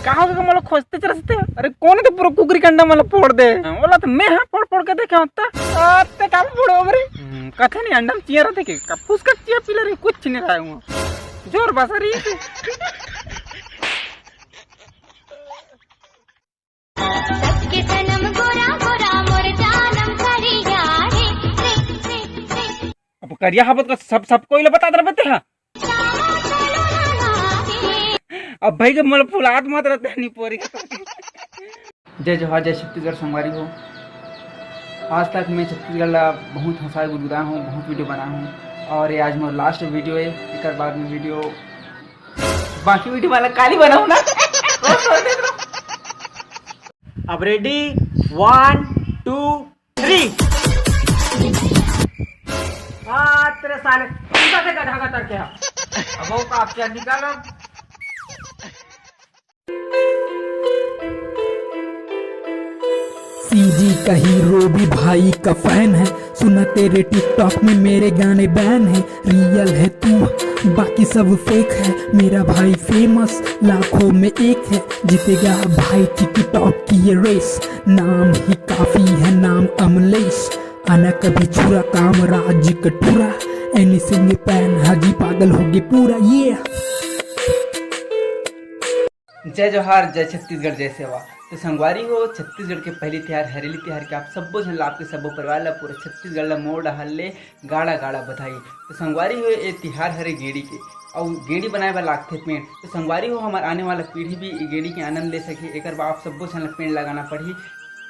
कहाँ हो मतलब खोजते चलते। अरे कौन है तो पूरा कुकरी कंडा मतलब फोड़ दे बोला तो मैं हाँ फोड़ के देखे होता काम फोड़ो बरे कथे नहीं अंडा चिया रहते के कपूस का चिया पिला रही कुछ नहीं रहा हूँ जोर बस रही अब करिया हाबत का सबको ही बता दे बते हाँ। अब भाई के मतलब फुलात मत रहते हैं नहीं पोरी। जय जोहार, जय छत्तीसगढ़ संगवारी हो। आज तक मैं छत्तीसगढ़ ला बहुत हंसाए गुदगुदाया हूँ, बहुत वीडियो बनाया हूँ और ये आज मेरा लास्ट वीडियो है। एक बाद में वीडियो बाकी वीडियो वाला काली बनाऊँ ना। अब रेडी 1 2 3। तेरे साले से धागा तक क्या अब वो आप क्या निकालो। सीजी का हीरो भी भाई का फैन है, सुना तेरे टिकटॉक में मेरे गाने बैन है। रियल है तू बाकी सब फेक है, मेरा भाई फेमस लाखों में एक है। जीतेगा भाई टिकटॉक की ये रेस, नाम ही काफी है नाम अमलेश। आना कभी छुरा काम राज कटूरा, एनी सिंह पैन हाजी पागल होगे पूरा ये। जय जोहार, जय छत्तीसगढ़, जय सेवा। तो संगवारी हो छत्तीसगढ़ के पहली तिहार हरेली तिहार के आप सबो झन आपके सबो परिवार ला पूरा छत्तीसगढ़ ला मोड़ हल्ले गाड़ा गाड़ा बधाई। तो संगवारी हो ये तिहार हरे गेड़ी के और गेड़ी बनाए बर लागथे पेड़। तो संगवारी हो हमारे आने वाला पीढ़ी भी गेड़ी के आनंद ले सके, एक बार आप सबो झन पेड़ लगाना पड़ी।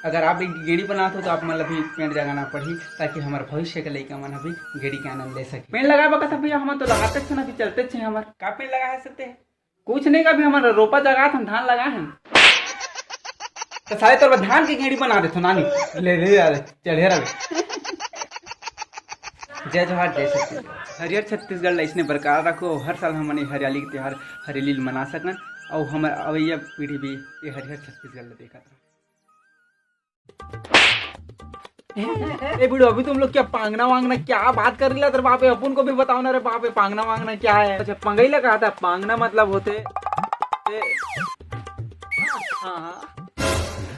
अगर आप एक गेड़ी बनाते हो तो आप मतलब भी पेड़ लगाना पड़ी ताकि हमारे भविष्य के लड़का मन भी गेड़ी के आनंद ले सके। पेड़ लगाए बता भैया हम तो लगाते थे ना, अभी चलते थे हमारे का पेड़ लगा सकते हैं कुछ नहीं का भी हमारा रोपा जगह हम धान लगाए हैं तो सारे तौर पर धान की गेड़ी बना देते नानी ले चढ़े रहे। जय जोहार, जय छत्तीसगढ़। हरियर छत्तीसगढ़ ला इसने बरकरार रखो, हर साल हमने हरियाली के त्योहार हरेली मना सकन और हमारे अवैया पीढ़ी भी ये हरियर छत्तीसगढ़ ला देखा था। ए वीडियो अभी तुम लोग क्या पांगना वांगना क्या बात कर रही तेरे बापे, अपन को भी बताओ ना रे बापे पांगना वांगना क्या है। अच्छा पंगईला कहा था, पांगना मतलब होते हाँ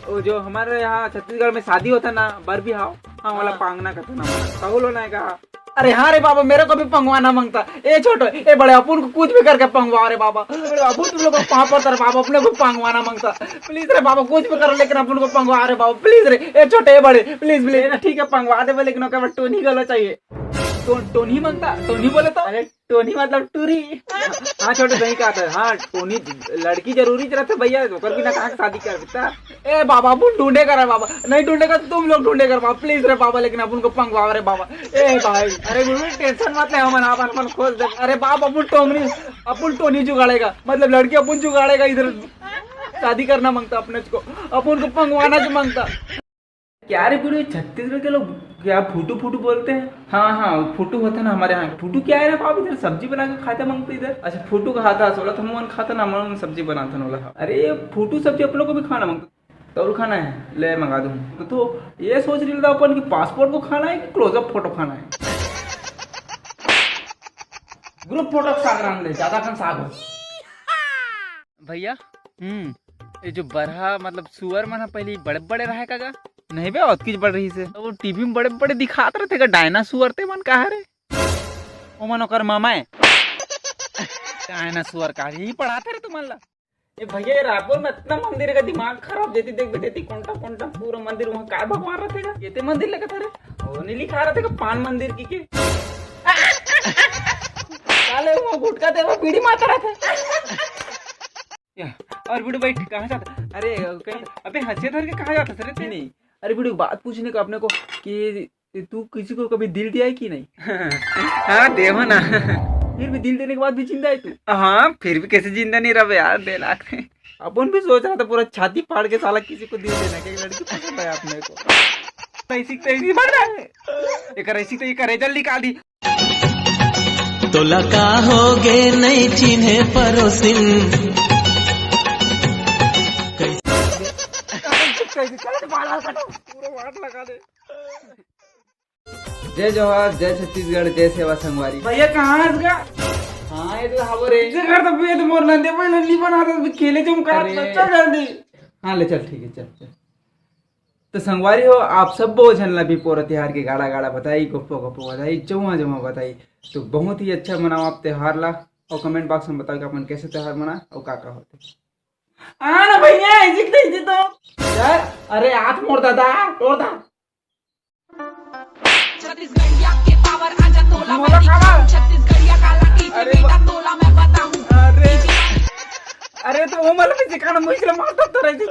वो जो हमारे यहाँ छत्तीसगढ़ में शादी होता ना बर भी हाओ हाँ वाला पांगना कहते ना पागल होना है कहा। अरे हाँ रे बाबा मेरे को भी पंगवाना मांगता ए छोटो ए बड़े अपन को कुछ भी करके पंगवा रे बाबा। अब तुम लोग वहाँ पर तेरे बाबा अपने को पंगवाना मांगता प्लीज रे बाबा कुछ भी करो लेकिन अपन को पंगवा रे बाबा प्लीज रे ए छोटे ए बड़े प्लीज प्लीज ठीक है पंगवा दे लेकिन टोनी गलो चाहिए। टोनी मांगता टोनी बोले तो अरे टोनी मतलब टूरी हाँ छोटे सही कहा था। हाँ टोनी लड़की जरूरी रहते भैया होकर भी ना कहाँ शादी कर सकता। ए बाबा अपन ढूंढे कर बाबा, नहीं ढूंढेगा तो तुम लोग ढूंढे कर बाबा प्लीज रे बाबा लेकिन अपन को पंगवा रे बाबा। ए भाई अरे टेंशन मत ले हम अपन खोज दे। अरे बाप अपन टोनी जुगाड़ेगा मतलब लड़की अपन जुगाड़ेगा, इधर शादी करना मांगता अपने को अपन को पंगवाना जो मांगता। क्या रे पूरे छत्तीसगढ़ के लोग क्या फूटू फूटू बोलते हैं। हाँ हाँ फूटू होता है ना हमारे यहाँ। फूटू क्या है ना आप इधर सब्जी बना के खाता मांगते इधर। अच्छा फूटू खाता सोला था मन खाता ना मन सब्जी बनाता ना। अरे ये फूटू सब्जी अपन लोग को भी खाना मांगता तो खाना है ले मंगा दूँ तो ये सोच रही था अपन की पासपोर्ट को खाना है कि क्लोजअप फोटो खाना है। ग्रुप फोटो साग ले ज्यादा कम साग हो भैया। ये जो बरहा मतलब सुअर मन पहले बड़े बड़े रहे का नहीं बे और किस बढ़ रही से वो टीवी में बड़े बड़े दिखाते रहते का डायनासोर ते मन कहा रे ओ मन ओकर मामा है डायनासोर का ही पढ़ाते रहे तुम ला। ये भैया रायपुर में इतना मंदिर का दिमाग खराब देती देख बेटी कोंटा कोंटा पूरा मंदिर वहाँ का भगवान रहते का ये मंदिर लगा था रे और नहीं लिखा रहते का पान मंदिर की के साले वो गुटका दे वो बीड़ी मारता रहता और वीडियो बैठ कहाँ जाता अरे कहीं अबे हंसे धर के कहाँ जाता सर नहीं अरे वीडियो बात पूछने को अपने को कि तू किसी को कभी दिल दिया है कि नहीं हाँ देव ना फिर भी दिल देने के बाद भी जिंदा है तू हाँ फिर भी कैसे जिंदा नहीं रहे यार 2 लाख अपन भी सोच रहा था पूरा छाती फाड़ के साला किसी को दिल देना कि लड़की पसंद है अपने को ऐसी बढ़ रहा है एक ऐसी तो एक रेजल्ट निकाल दी तो लगा होगे नहीं चिन्हे परोसिन जय जवाहर जय छत्तीसगढ़ जय सेवा संगवारी भैया कहाँ हाँ ये तो हमारे घर तो पेट मोर नंदे पहले नहीं बना था खेले जो चल जल्दी हाँ ले चल ठीक है चल तो संगवारी हो आप सब बोझन लभी पोरा त्योहार के गाड़ा गाड़ा बताई गप्पो गप्पो बताई जमा जमा बताई तो बहुत ही अच्छा मनाओ आप त्योहार ला और कमेंट बॉक्स में बताओ कि अपन कैसे त्योहार मना और का होते ना भैया ऐसे तो यार अरे हाथ मोड़ दादा तोड़ दा छत्तीसगढ़िया के पावर आजा तोला मैं दिखाऊं छत्तीसगढ़िया का लाठी बेटा तोला मैं बताऊं अरे तो वो मतलब सिखाना मुश्किल मारता तो रहती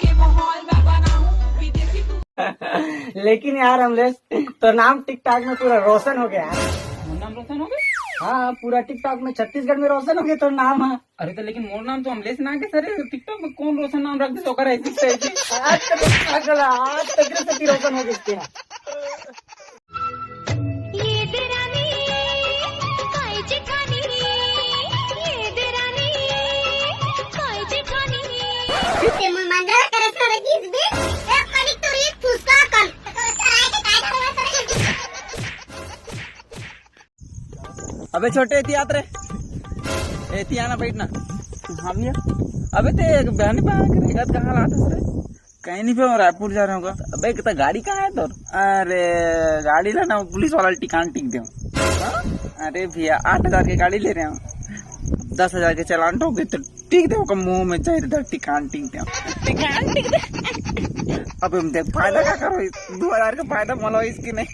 के माहौल में बनाऊं विदेशी तू लेकिन यार अमलेश तो नाम टिकटॉक में पूरा रोशन हो गया नाम रोशन हो गया हाँ पूरा टिकटॉक में छत्तीसगढ़ में रोशन हो गया तो नाम है अरे तो लेकिन मोर नाम तो अमलेश ना के सर टिकटॉक में कौन रोशन नाम रख दे तो कर ऐसी आज तक रोशन हो गया ये देरानी काय जेठानी ये देरानी काय जेठानी ते मंडळ करत रगीस बे एक कणिक तो एक फुसका कर अबे छोटे यात्रे एती आना बैठना हाँ भैया अबे ते बहनी बहन करेगा कहाँ लाता सर कहीं नहीं पे रायपुर जा रहा होगा अबे कितना गाड़ी कहाँ है तो अरे गाड़ी लाना पुलिस वाला टिकान टिक दे अरे भैया 8,000 की गाड़ी ले रहे हो 10,000 के चलान ठोके तो टिक दे मुंह में चाहिए टिकान टिक दे अब हम देख फायदा क्या करो 2,000 का फायदा malo इसकी नहीं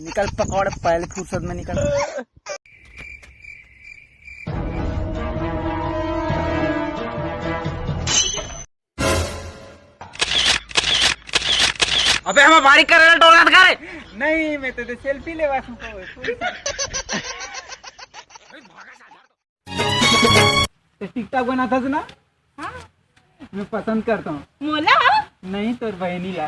निकल पकौड़े पहले फुर्सत में निकल अबे हम बारी कर रहे डोला दिखा रहे नहीं मैं तो सेल्फी ले टिकटॉक बनाता था ना हाँ मैं पसंद करता हूँ मोला नहीं तो बहनी ला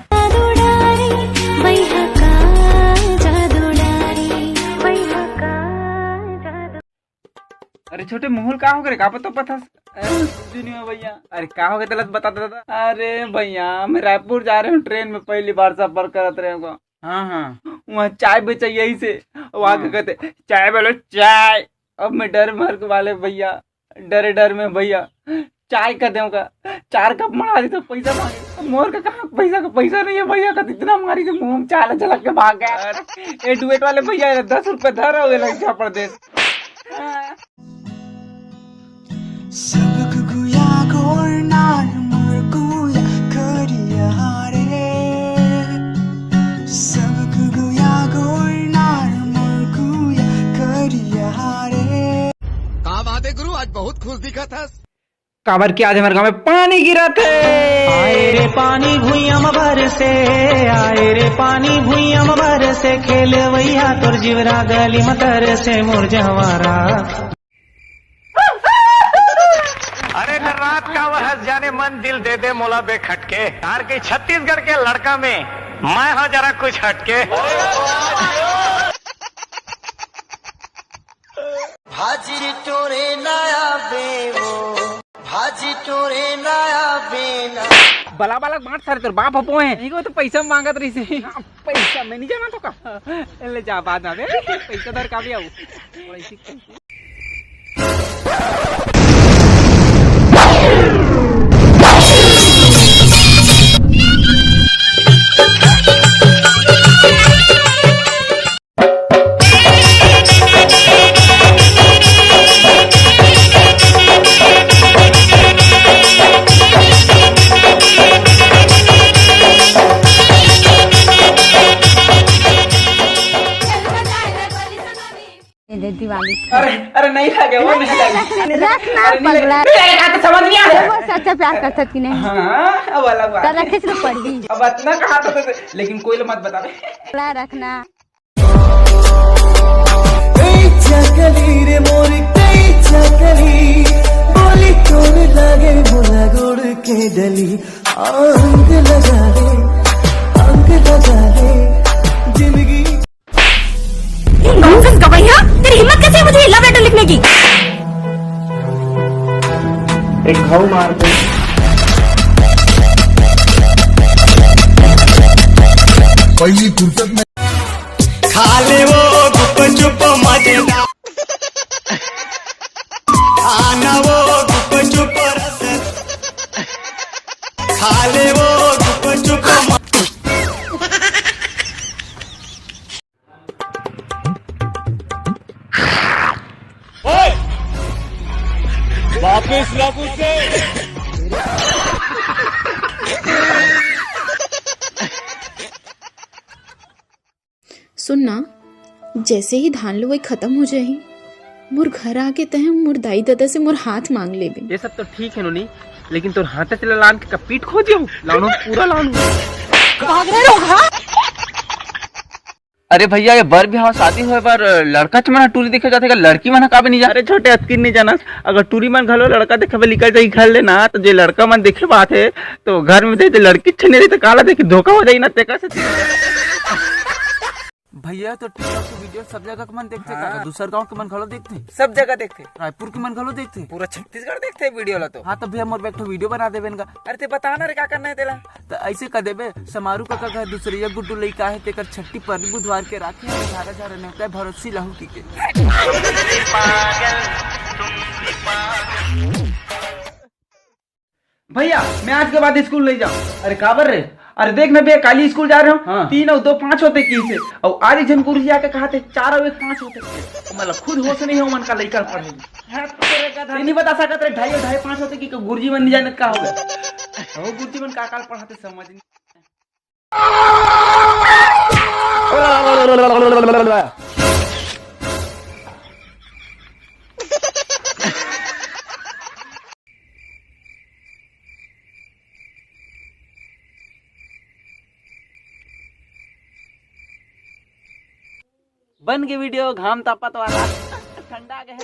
अरे छोटे मोहल का हो गए का पता भैया अरे का हो गया गलत बता दादा अरे भैया मैं रायपुर जा रहे हूँ ट्रेन में पहली बार सफर करत रहे हाँ वहाँ चाय बेचा यही से वहाँ कहते चाय बोलो चाय अब मैं डर मर वाले भैया डर में भैया चाय का दूंगा 4 कप मरा दी तो पैसा मांगे मोर का कहाँ पैसा नहीं है भैया का इतना मारी तो मुंह में चाल झलक के भाग गया ये डुएट वाले भैया 10 रुपए धर हो गए लग प्रदेश सब गुया गोरनार मुरगुया करिया रे सब गुया गोरनार मुरगुया करिया रे का बात है गुरु आज बहुत खुश दिखा था काबर की आज हमारे गाँव में पानी गिरा थे आए रे पानी भुइयम भर से आए रे पानी भुइयम भर से खेल वैया तोर जीवरा गली मतर से मुरझ हमारा अरे न रात का वह जाने मन दिल दे दे मोला बेखटके तार के छत्तीसगढ़ के लड़का में मैं हाँ जरा कुछ हटके भाजी टोरे नया बेवो भाजी टोरे नया बेना बला बला बांट सारे तेरे बाप हपो है इको तो पैसा मांगत रही से पैसा मैं नहीं जाना तो का ले जा बाद में पैसा दर का भी आऊ दिवाली अरे नहीं लगे वो नहीं लगे रखना पगला तो समझ नहीं आ रहा वो सच्चा प्यार करता कि नहीं हाँ अब अलग बात तो रखे से पड़ गई अब इतना कहा तो लेकिन कोई मत बता पगला रखना चकली रे मोरी कई चकली बोली तोड़ लगे बोला गोड़ के डली अंग लगा ले जिंदगी नॉनसेंस गवैया तेरी हिम्मत कैसे है मुझे लव लेटर लिखने की एक घाव मार दे पहली फुर्सत में खा ले वो गुप चुप मजेदार खाना वो गुप चुप रस खा ले वो गुप चुप वापिस लागू से सुनना जैसे ही धान लुवई खत्म हो जाही मोर घर आके तह मोर दाई दादा से मोर हाथ मांग लेबे। ये सब तो ठीक है नोनी लेकिन तोर हाथ चला लान के पीठ खो दियो लानो पूरा लानो भाग रहे हो अरे भैया ये बर भी हाँ शादी हुए बार लड़का चमना टूरी देखे जाते लड़की मन काबे नहीं जा रहे छोटे अतकिन नहीं जाना अगर टूरी मन घलो लड़का देखे निकल जाई घर लेना तो जे लड़का मन देखे बात है तो घर में दे लड़की छने रही तो काला देखे धोखा हो जाई ना तेका से भैया तो टिकटॉक की वीडियो सब जगह के मन देखते का दूसर गांव के मन घलो देखते सब जगह देखते रायपुर के मन घलो देखते पूरा छत्तीसगढ़ देखते वीडियो ला तो हाँ तो भैया मोर बैठ वीडियो बना देबे का अरे ते बता ना रे क्या करना है तेला तो ऐसे कर देबे समारू का घर दूसरी गुड्डू लइका है तेकर छट्टी पर बुधवार के राखी 11,000 ने भरोसी लहू की भैया मैं आज के बाद स्कूल नहीं जाऊँ अरे काबर रे अरे देख ना भैया काली स्कूल जा रहे हो हाँ। 3 और 2 5 होते की से और आज जन गुरुजी आके कहा थे 4 और 1 5 होते मतलब खुद होश नहीं हो मन का लड़का पढ़े नहीं बता सकते रे 2.5 और 2.5 5 होते की गुरुजी मन नहीं जाने का हो गया वो गुरुजी मन का काल पढ़ाते समझ नहीं बन के वीडियो घाम तापत वाला ठंडा गया है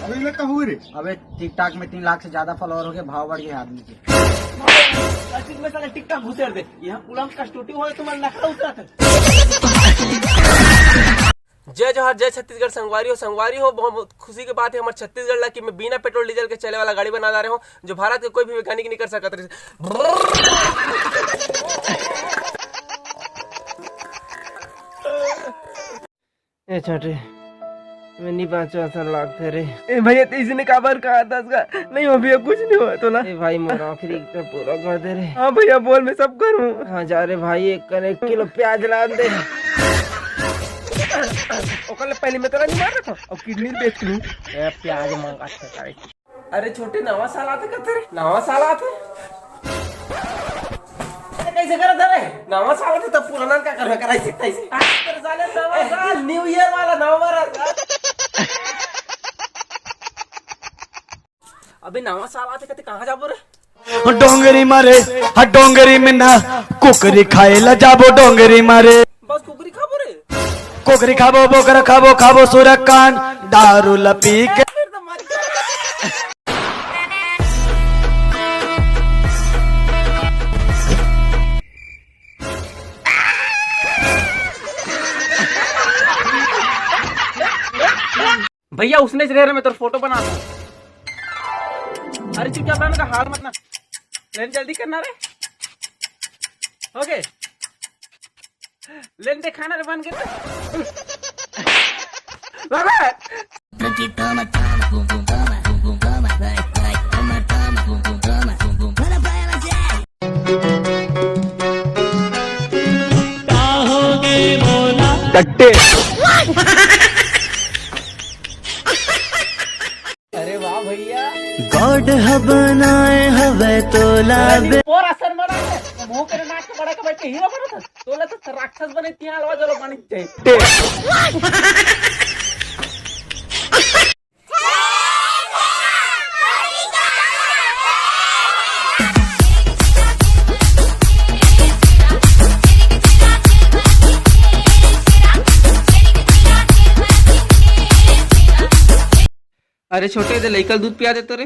अभी मैं कहूँ रे अबे टिकटॉक में 3 लाख से ज्यादा फॉलोअर हो गए भाव बढ़ गए आदमी के में साला टिकटॉक घुसेर दे यहाँ पुलम का स्टूडियो हो तो मन नखरा उतरा था जय जोहार जय छत्तीसगढ़ संगवारी हो बहुत खुशी की बात है हमारे छत्तीसगढ़ ला कि मैं बिना पेट्रोल डीजल के चले वाला गाड़ी बना रहे हूँ जो भारत के कोई भी वैज्ञानिक नहीं कर सकता ए छोटे मैं नहीं 5 लाख थे रे ए भैया तीसरी ने काबर कहा था इसका नहीं हो भैया कुछ नहीं हुआ तो ना ए भाई मोरा आखिरी तो पूरा कर दे रे हाँ भैया बोल मैं सब करूँ हाँ जा रे भाई 1 किलो प्याज ला दे ओकले पहले में तोरा नहीं मार रहा था और किडनी बेच लूं ए प्याज मांगा था अरे छोटे नवा साल आते कते रे नवा साल आते कैसे करत रे नवा साल आते तब पुराना का कर कराई सकता है तेरे साले नवा साल न्यू ईयर वाला नवा अबे नवा साल आते कते कहां जाबो रे डोंगरी मारे हा डोंगरी में ना कुकरी खाएला जाबो डोंगरी मारे बस कुकरी खाबो रे कोकरी खाबो बोकर खाबो खाबो सुरकान दारू लपी के भैया उसने से रहे मैं तो फोटो बना दूं। अरे चुपचाप रहने का हाल मत ना, लेन जल्दी करना रे। ओके लेन दिखाना रे बन के कट्टे। अरे वाह भैया, गॉड बनाए हवे तोला बे और असर मरा है मुंह करे नाक के बड़ा के बैठ के हीरो बना था तोला तो राक्षस बने तिया लवा जलो बनी चाहिए। अरे छोटे दे लइकल दूध पिया देते रे।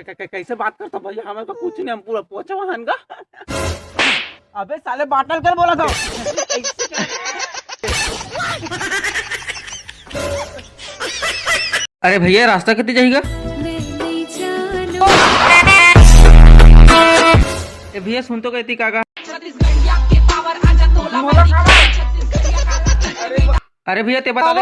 कैसे बात करता भैया, हमें तो कुछ नहीं, हम पूरा पोचा वहां का। अबे साले बाटल कर बोला था। अरे भैया रास्ता कितने जाएगा? ए भैया सुन तो कहती काका। अरे भैया ते बता दे।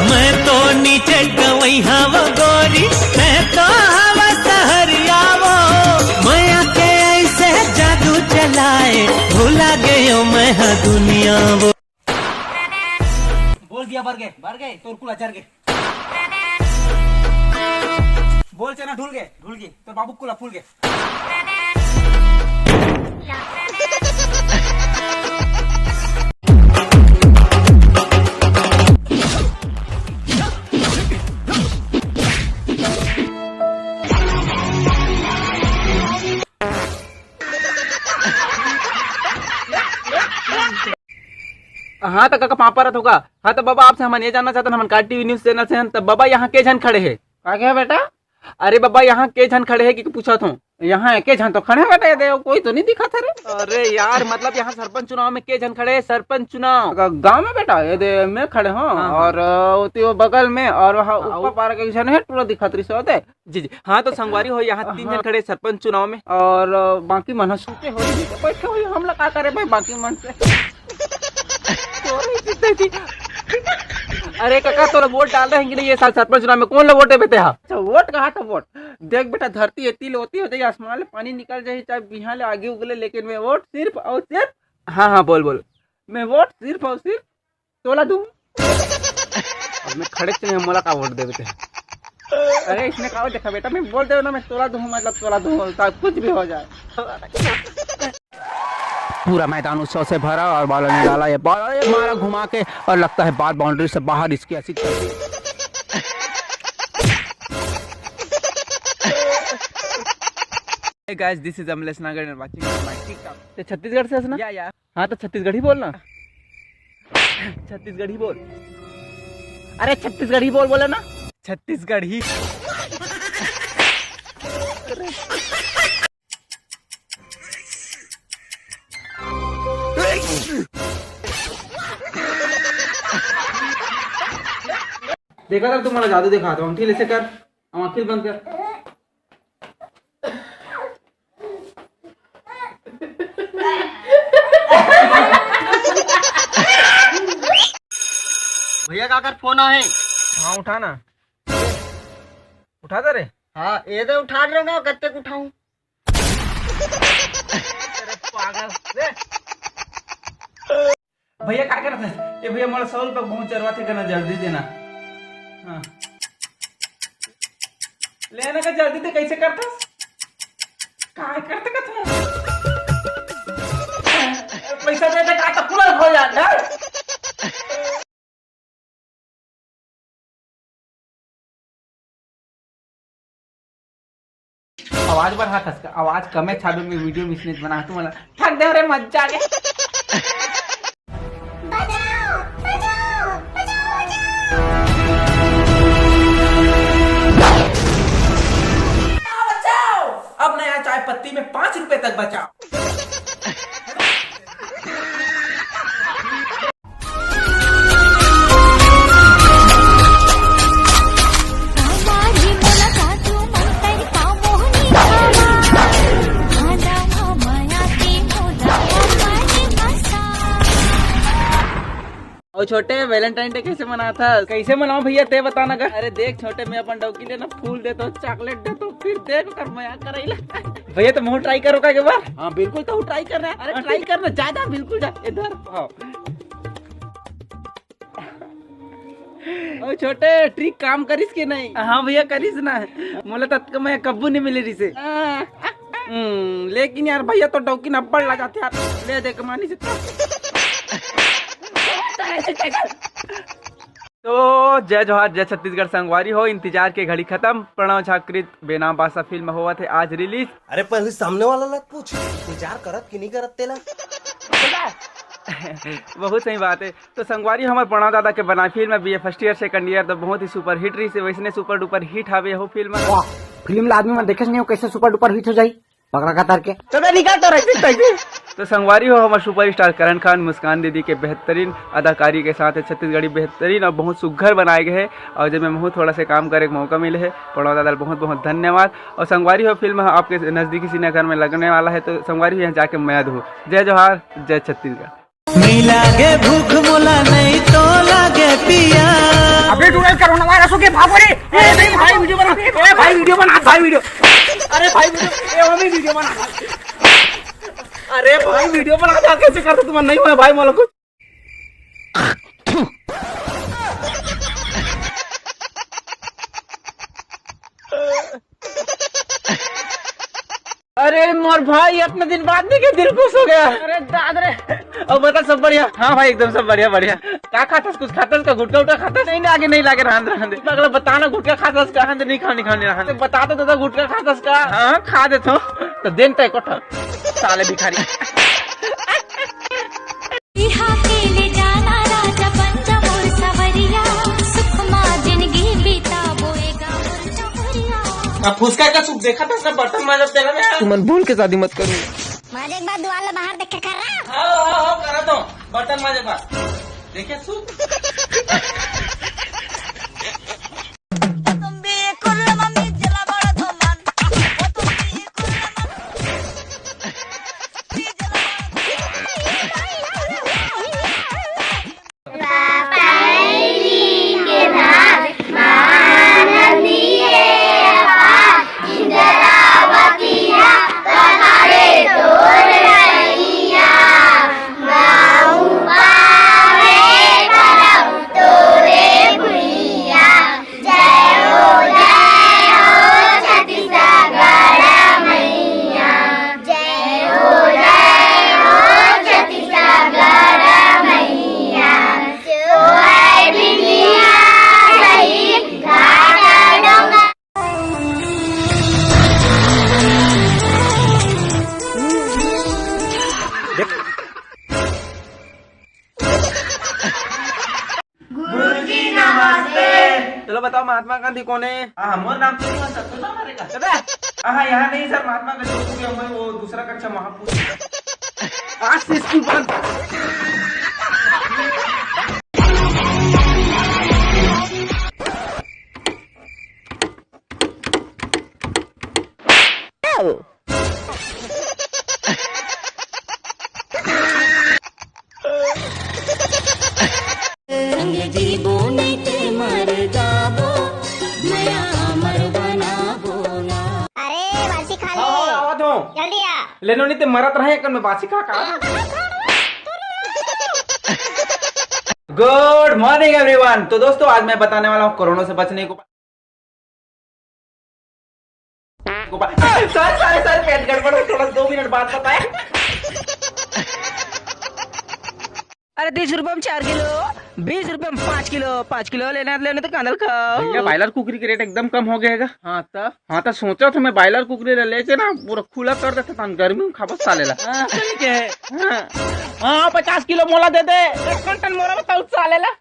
मैं तो नीचे गवई हवा गोरी, मैं तो हवा सहरिया वो, मैं के ऐसे जादू चलाए भूला गयो मैं हाँ दुनिया वो। बोल दिया भर गए तोर कुला चढ़ गए। बोल चना ढूल गए तो बाबू कुला फूल गए। हाँ तो काका पापा रथ होगा। हाँ तो बाबा आपसे हम ये जानना चाहते हैं, हम कार टीवी न्यूज चैनल से हैं। तो बाबा यहाँ के जन खड़े हैं? क्या बेटा? अरे बाबा यहाँ के जन खड़े हैं कि पूछा था? यहाँ के जन तो खड़े हैं बेटा, ये कोई तो नहीं दिखा था रे। अरे यार मतलब यहाँ सरपंच चुनाव में के जन खड़े हैं? सरपंच चुनाव गाँव में बेटा ये में खड़े हो। और वो बगल में और वहाँ ऊपर पार के जन है पूरा दिखा होते। जी जी हाँ तो संगवारी हो यहाँ 3 जन खड़े सरपंच चुनाव में, और बाकी मन सूते हो बैठे हुए हम लोग क्या करे भाई बाकी मन से। अरे काका तो वोट डाल रहे हैं कि नहीं ये साल सरपंच चुनाव में? कौन लो वोट है बेटे? अच्छा वोट कहा था वोट देख बेटा, धरती इतनी लोती हो जाए, आसमान में पानी निकल जाए, चाहे बिहार ले आगे उगले, लेकिन मैं वोट सिर्फ और सिर्फ। हाँ बोल मैं वोट सिर्फ और सिर्फ तोला दूं। अब मैं खड़े से मोला का वोट दे बेटे। अरे इसने कहा देखा बेटा, मैं बोल दे ना मैं तोला दूं, मतलब तोला दूं कुछ भी हो जाए। पूरा मैदान उत्सव से भरा और बालों ने डाला ये बॉल मारा घुमा के, और लगता है बाल बाउंड्री से बाहर इसकी ऐसी गाइस दिस इज अमलेश नागर and watching my TikTok. Chhattisgarh से हंसना या हाँ तो छत्तीसगढ़ी बोलना, छत्तीसगढ़ी बोल। अरे छत्तीसगढ़ी बोले ना, छत्तीसगढ़ी। देखा था तुम्हारा जादू दिखा दो। अंकिल ऐसे कर, आंखें बंद कर। भैया का कर फोन आए? हाँ उठाना, उठा दे रे। हाँ ये तो उठा रहा हूँ, कत्ते उठाऊं? भैया क्या कर रहे थे? ये भैया मोला 100 रुपया बहुत चरवा थे, करना जल्दी देना। हाँ लेना का जल्दी दे, कैसे करता? क्या करते का पैसा दे दे का तो पूरा हो जाता। आवाज बढ़ा था, आवाज कम है छाबे में वीडियो में इसने बना तू मला ठग दे रे मजा आ गया। अब नया चाय पत्ती में 5 रुपए तक बचाओ। और छोटे वैलेंटाइन डे कैसे मना था? कैसे मनाओ भैया ते बताना का? अरे देख छोटे, मैं अपन डौकी लेना फूल देता हूँ, चॉकलेट देता हूँ, फिर देख कर मैं कर भैया तुम ट्राई करो का एक बार? हाँ बिल्कुल तो ट्राई करना है। अरे ट्राई करना, जा बिल्कुल जा इधर। ओ छोटे ट्रिक काम करिस के नहीं? हाँ भैया करिस ना, मोला तक मैं कब्बू नहीं मिले रही से। लेकिन यार भैया तो डौकी नब्बड़ ला जाते यार, ले दे कमानी से। तो जय जोहार, जय छत्तीसगढ़, संगवारी हो। इंतजार के घड़ी खत्म। प्रणव झाकृत बेनाम बादशाह फिल्म हुआ थे आज रिलीज। अरे पहले सामने वाला लग पूछ, इंतजार करत कि नहीं करत तेला? बहुत सही बात है। तो संगवारी हमारे प्रणव दादा के बना film B first year second year तो बहुत ही सुपर हिट रही से, वैसने सुपर डुपर हिट हवे हो फिल्म। फिल्म आदमी में देखे नहीं हो कैसे सुपर डुपर हिट हो जाई पकड़ा का तार के तो निकाल तो संगवारी हो हमारे सुपर स्टार करण खान, मुस्कान दीदी के बेहतरीन अदाकारी के साथ छत्तीसगढ़ी बेहतरीन और बहुत सुघर बनाए गए हैं। और जब मैं बहुत थोड़ा से काम करे का मौका मिले है, प्रणव दादा बहुत बहुत धन्यवाद। और संगवारी हो फिल्म आपके नजदीकी सिनेघर में लगने वाला है, तो संगवारी हो यहाँ जाके मैद हो। जय जोहार, जय छत्तीसगढ़। मिलागे भूख मोला नहीं तो लागे पिया। अबे टूवेल कोरोना वायरस हो गया भागो रे। ए भाई वीडियो बना, ए भाई वीडियो बना, भाई वीडियो। अरे भाई वीडियो, ए मम्मी वीडियो बना। अरे भाई वीडियो बना था कैसे करते तुम? नहीं हुआ भाई मालूम कुछ। अरे मोर भाई इतने दिन बाद देखे दिल खुश हो गया। अरे दाद रे, अब बता सब बढ़िया? हाँ भाई एकदम सब बढ़िया बढ़िया। क्या खाता? कुछ खाता का? गुटका उटका खाता? नहीं आगे नहीं लागे रहने अगला बताना गुटका खाता कहा? नहीं खाने खाने बता दो गुटका खाता का? हाँ खा देता हूँ तो दिन तय कोठा साले भिखारी। फुसका का सूप देखा था सब बर्तन माजब तेरा में। तुम बोल के शादी मत करो। माजे एक बार दुआला बाहर देख के कर रहा। हाँ करा दो बर्तन माजे बात देखिए सूप। चलो बताओ महात्मा गांधी कौन है? मोर नाम तो हाँ यहाँ नहीं सर, महात्मा गांधी वो दूसरा कक्षा महापुरुष। आज से स्कूल बंद। जल्दी आ। लेनो नहीं तो मरत रहे कर में बासी खा का। Good morning everyone. तो दोस्तों आज मैं बताने वाला हूँ कोरोना से बचने को। सर पेट गड़बड़ हो, थोड़ा 2 मिनट बाद बताए। अरे 30 रुपए में 4 किलो, 20 रुपए में 5 किलो, 5 किलो लेने तो कांदल खाओ। भैया बॉयलर कुकरी के रेट एकदम कम हो गया। हाँ तो सोचा था मैं बॉयलर कुकरी लेके ना पूरा खुला कर देता था, गर्मी में खाबत सालेला। हाँ 50 किलो मोला दे दे, 1 क्विंटल मोला बताओ सालेला।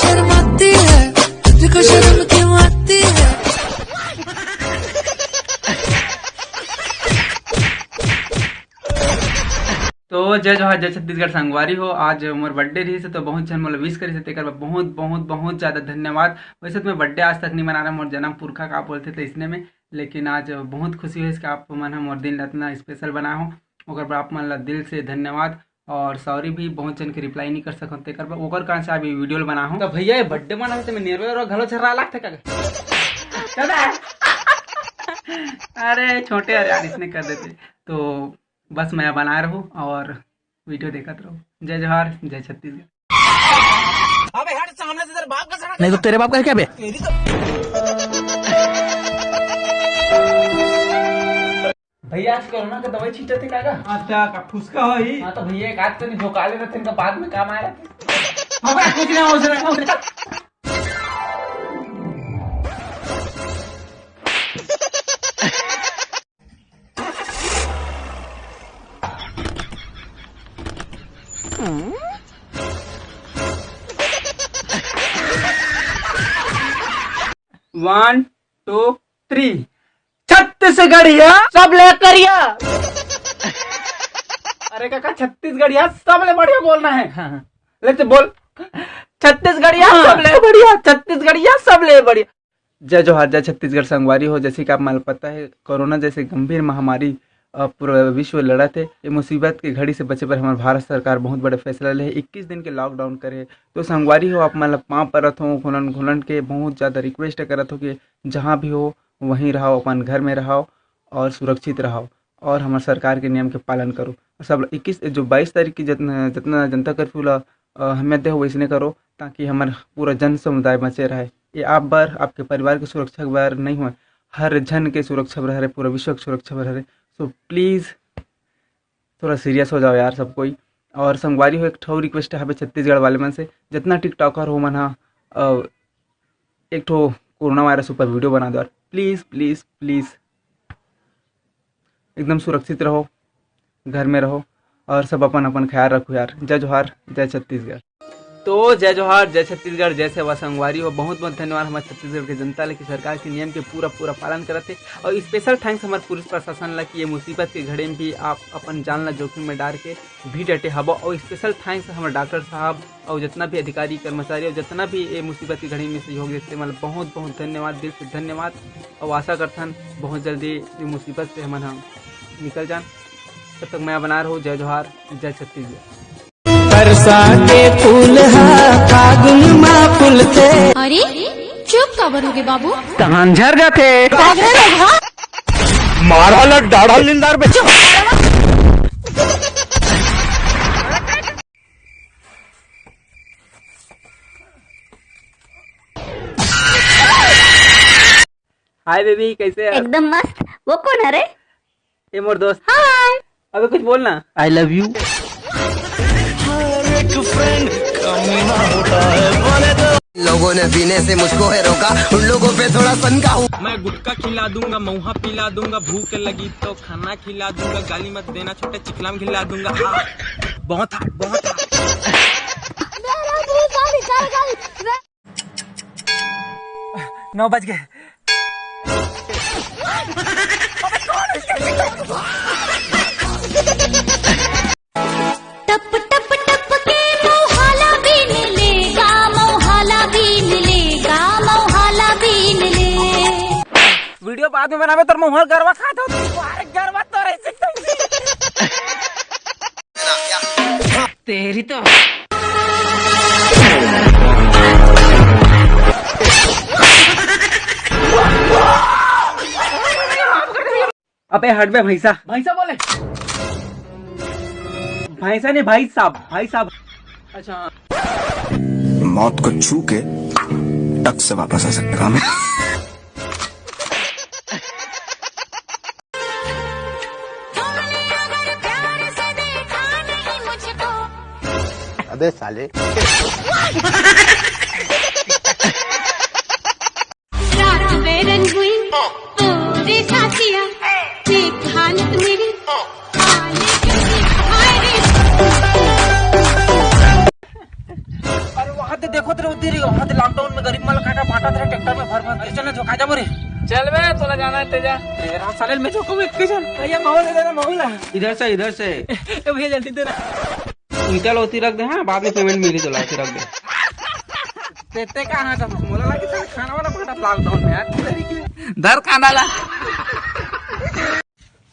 शर्माती है, देखो शर्म क्यों आती है। तो जय जोहार जय छत्तीसगढ़ संगवारी हो। आज मोर बर्थडे रही से तो बहुत जन मोला विश करी से तेकर बर बहुत बहुत बहुत ज़्यादा धन्यवाद। वैसे तो मैं बर्थडे आज तक नहीं मना रहा, मोर जन्म पुरखा का बोलते थे इसने में, लेकिन आज बहुत खुशी हुई कि आप मन मोर दिन इतना स्पेशल बना हो, ओकर बर आप मन ला दिल से धन्यवाद। और सॉरी भी बहुत जन के रिप्लाई नहीं कर सकते तेकर बर, ओकर कारण से अभी वीडियो बना हूँ। तो भैया ये बर्थडे मना तो मैं नेरवे घलो छर्रा लागते का अरे छोटे यार इसने कर देते। तो बस मैं बना रहूँ और वीडियो देखत रहो। जय जोहार जय छत्तीसगढ़। अबे हट सामने से, तेरे बाप का सड़क नहीं तो तेरे बाप का है क्या बे? तेरी तो भैया आज कोरोना का दवाई छींटे थे का? अच्छा का फुसका हो ही। हाँ तो भैया एक आध तो नहीं झोंका ले रहे थे, इनका बाद में काम आया था। अबे कुछ नहीं हो रहा। 1 2 3 छत्तीसगढ़िया सब ले करिया। अरे काका छत्तीसगढ़िया सब ले बढ़िया बोलना है। हाँ। लेते बोल छत्तीसगढ़िया सब ले बढ़िया, छत्तीसगढ़िया सब ले बढ़िया। जय जोहार जय छत्तीसगढ़ संगवारी हो। जैसे कि आप मन पता है कोरोना जैसे गंभीर महामारी पूरा विश्व लड़ा थे, ये मुसीबत की घड़ी से बचे पर हमारे भारत सरकार बहुत बड़े फैसला ले 21 दिन के लॉकडाउन करे। तो संगवारी हो आप मतलब पाँव परत हो घुलन घुलन के बहुत ज़्यादा रिक्वेस्ट करत हो कि जहाँ भी हो वहीं रहो, अपन घर में रहो और सुरक्षित रहो और हमारे सरकार के नियम के पालन करो। सब 22 तारीख की जितना जनता कर्फ्यू ला अहमियत हो वैसने करो ताकि हमारे पूरा जन समुदाय बचे रहे। ये आप बार आपके परिवार की सुरक्षा बार नहीं हुए, हर जन के सुरक्षा रहे, पूरा विश्व की सुरक्षा रहे। सो प्लीज़ थोड़ा सीरियस हो जाओ यार सब कोई। और संगवारी हो एक ठो रिक्वेस्ट है छत्तीसगढ़ वाले मन से, जितना टिकटॉकर हो मन एक ठो कोरोना वायरस ऊपर वीडियो बना दो प्लीज़ प्लीज़ प्लीज़। एकदम सुरक्षित रहो, घर में रहो और सब अपन अपन ख्याल रखो यार। जय जोहार जय छत्तीसगढ़। तो जय जोहार जय छत्तीसगढ़ जय सेवा संगवारी हो। बहुत बहुत धन्यवाद हमारे छत्तीसगढ़ की जनता ले कि सरकार के नियम के पूरा पालन करते। और स्पेशल थैंक्स हमारे पुलिस प्रशासन ला कि ये मुसीबत के घड़ी में भी आप अपन जान ला जोखिम में डाल के भी डटे हबो। और स्पेशल थैंक्स हमारे डॉक्टर साहब और जितना भी अधिकारी कर्मचारी और जितना भी ये मुसीबत की घड़ी में सहयोग देते मतलब बहुत बहुत धन्यवाद, दिल से धन्यवाद। और आशा करथन बहुत जल्दी ये मुसीबत से हम निकल जान। तब तक मैं बना रहा हूँ। जय जोहार जय छत्तीसगढ़। बरसा के फूल फागुन माँ फूलते। अरे चुप काबर हो गए बाबू? कहां झर गए मारा डाढ़ा लिंदार बच्चा। हाय बेबी कैसे है? एकदम मस्त। वो कौन है रे? ये मोर दोस्त। हाय। अबे कुछ बोलना। I love you. लोगों ने पीने से मुझको है रोका, उन लोगों पे थोड़ा सनका हूँ। मैं गुटखा खिला दूंगा, मऊहा पिला दूंगा, भूख लगी तो खाना खिला दूंगा, गाली मत देना छोटे चिकलाम खिला दूंगा। बहुत 9 बज गए। टप टप टप के मोहाला बीन लेगा, मोहाला बीन लेगा, मोहाला बीन ले। वीडियो बाद में बनावे तो मोहर गरवा खाता हो, तुम्हारे गरवा तो ऐसे तेरी तो अबे हट बे भैंसा। भैंसा बोले? भैंसा नहीं भाई साहब। अच्छा मौत को छू के टक से वापस आ सकता काम है। अबे साले रात बेरंग हुई तोरे साथिया, देख हालत मेरी देखो तेरे उधर वहाँ लॉकडाउन में गरीब माल काटा बांटा तेरे ट्रैक्टर में भर। चल ना झोंका जा बोरे। चल बे तोला जाना तेजा मेरा साले में जो को चल भैया माहौल दे देना माहौल इधर से भैया जल्दी देना ईटा लोती रख दे। हाँ बाद में पेमेंट मिली तो लाती रख दे। तेते कहाँ था मोला लगी सर खाना वाला पकड़ा लॉकडाउन में यार दर खाना ला।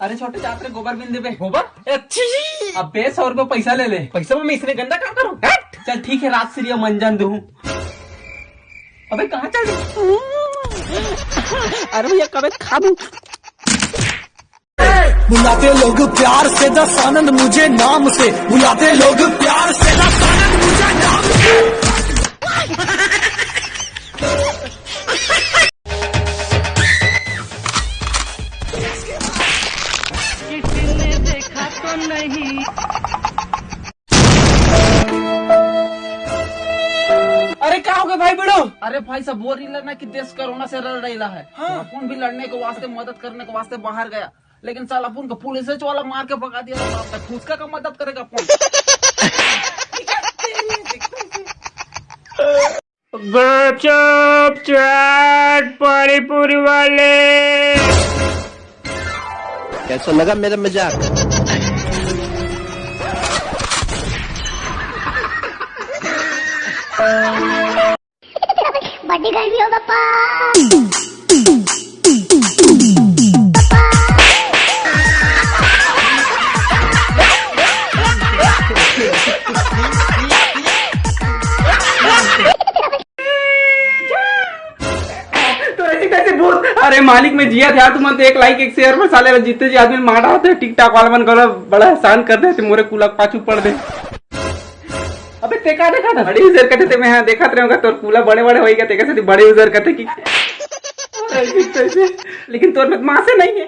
अरे छोटे जाते गोबर बिन दे गोबर अच्छी अब 100 रुपये पैसा ले ले। पैसा में मैं इसने गंदा काम करूँ। चल ठीक है रात से मंजन दूँ। अबे कहाँ चल रही? अरे भैया कब खा दूँ। बुलाते लोग प्यार से दस आनंद मुझे नाम से बुलाते लोग प्यार से दस आनंद मुझे नाम से। किसी ने देखा तो नहीं। अरे क्या हो गया भाई बड़ो? अरे भाई सब बोल रही ना कि देश कोरोना से लड़ रही है। हाँ। अपन भी लड़ने के वास्ते मदद करने के वास्ते बाहर गया लेकिन साल अपन को पुलिस वाला मार के भगा दिया। फूसका का मदद करेगा अपन। गुपचुप चाट पानी पूरी वाले। कैसा लगा मेरा मजाक? बड़ी गर्मी हो पापा। अरे मालिक में जिया था तुम तो 1 लाइक 1 शेयर में साले जीते जी आदमी मारा होते टिकटॉक वाला मन करो बड़ा एहसान कर दे मोरे कुलक पाछू पड़ दे। अबे देखा था बड़ी यूजर कहते थे मैं देखा रहूंगा तोर कुला बड़े बड़े होएगा ते कैसे बड़े यूजर कहते कि लेकिन तोर में मां से नहीं है।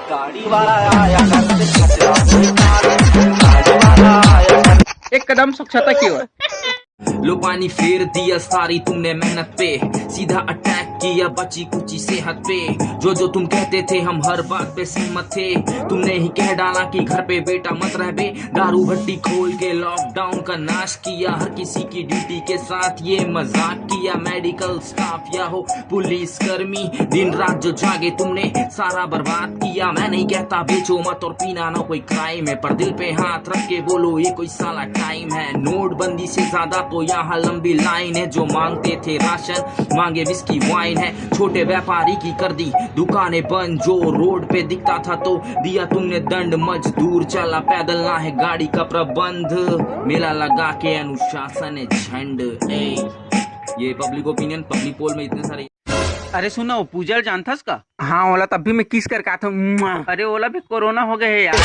गाड़ी वाला आया एक कदम स्वच्छता की ओर। लो पानी फेर दिया सारी तुमने मेहनत पे सीधा अटैक किया बची कुची सेहत पे जो जो तुम कहते थे हम हर बात पे सहमत थे। तुमने ही कह डाला कि घर पे बेटा मत रह बे। दारू भट्टी खोल के लॉकडाउन का नाश किया। हर किसी की ड्यूटी के साथ ये मजाक किया। मेडिकल स्टाफ या हो पुलिस कर्मी दिन रात जो जागे तुमने सारा बर्बाद किया। मैं नहीं कहता बेचो मत और पीना ना कोई क्राइम है पर दिल पे हाथ रख के बोलो ये कोई साला टाइम है। नोटबंदी से ज्यादा तो यहाँ लंबी लाइन है। जो मांगते थे राशन मांगे विस्की वाइन है। छोटे व्यापारी की कर दी दुकानें बंद। जो रोड पे दिखता था तो दिया तुमने दंड। मजदूर चला पैदल ना है गाड़ी का प्रबंध। मेला लगा के अनुशासन है झंड। ये पब्लिक ओपिनियन पब्लिक पोल में इतने सारे। अरे सुनो पूजल जानता का? हाँ ओला तब भी मैं किस कर कहा था। अरे ओला भी कोरोना हो गए है यार।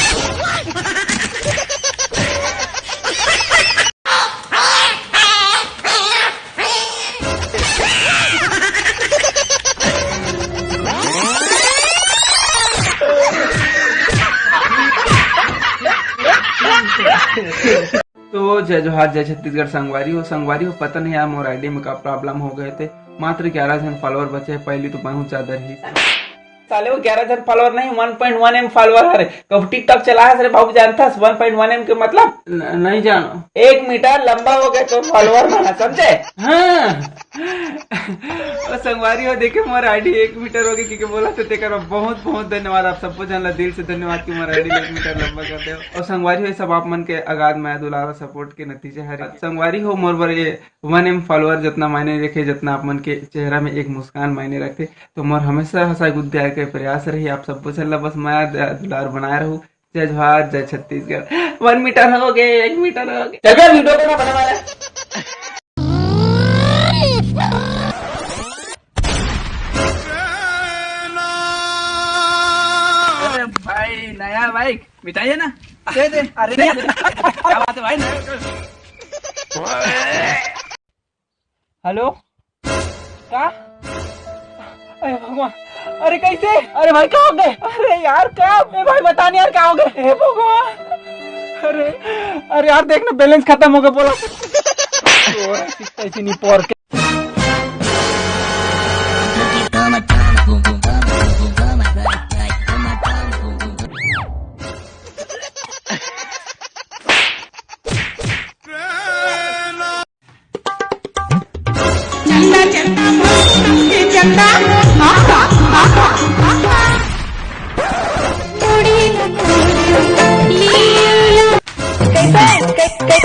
तो जय जोहार जय छत्तीसगढ़। संगवारी हो पता नहीं यार मोर आईडी में का प्रॉब्लम हो गए थे। मात्र 11 जन फॉलोअर बचे। पहली तो बहुत ज्यादा ही साले वो 11 जन फॉलोअर नहीं 1.1 M फॉलोअर है। कब टिकटॉक चला है बाबू जानता 1.1 M के मतलब? नहीं जानो 1 मीटर लंबा हो गया तो फॉलोअर बना समझे। हाँ संगवारी हो देखे मोर आईडी 1 मीटर हो गई क्योंकि बोला तो तेकर बहुत बहुत धन्यवाद आप सबको जानला दिल से धन्यवाद कि मोर आईडी 1 मीटर लंबा कर दे। और संगवारी हो सब आप मन के अगाध माया दुलारा सपोर्ट के नतीजे हरे। संगवारी हो मोर बर 1 M फॉलोअर जितना मायने रखे जितना आप मन के चेहरा में एक मुस्कान मायने रखते तो मोर हमेशा हंसा गुद्दे के प्रयास रही। आप सबको चल बस माया दुलार बनाए रहूं। जय जोहार जय छत्तीसगढ़। 1 मीटर हो गए 1 मीटर हो गए। चल वीडियो को ना बना वाला। अरे भाई नया बाइक बिताइए ना दे दे। अरे क्या बात है भाई। हेलो क्या? अरे भगवान अरे कैसे? अरे भाई क्या हो गए? अरे यार क्या? भाई बता नहीं यार क्या हो गए? हे भगवान अरे यार देखना बैलेंस खत्म हो गया बोला। ऐसी नहीं पोर के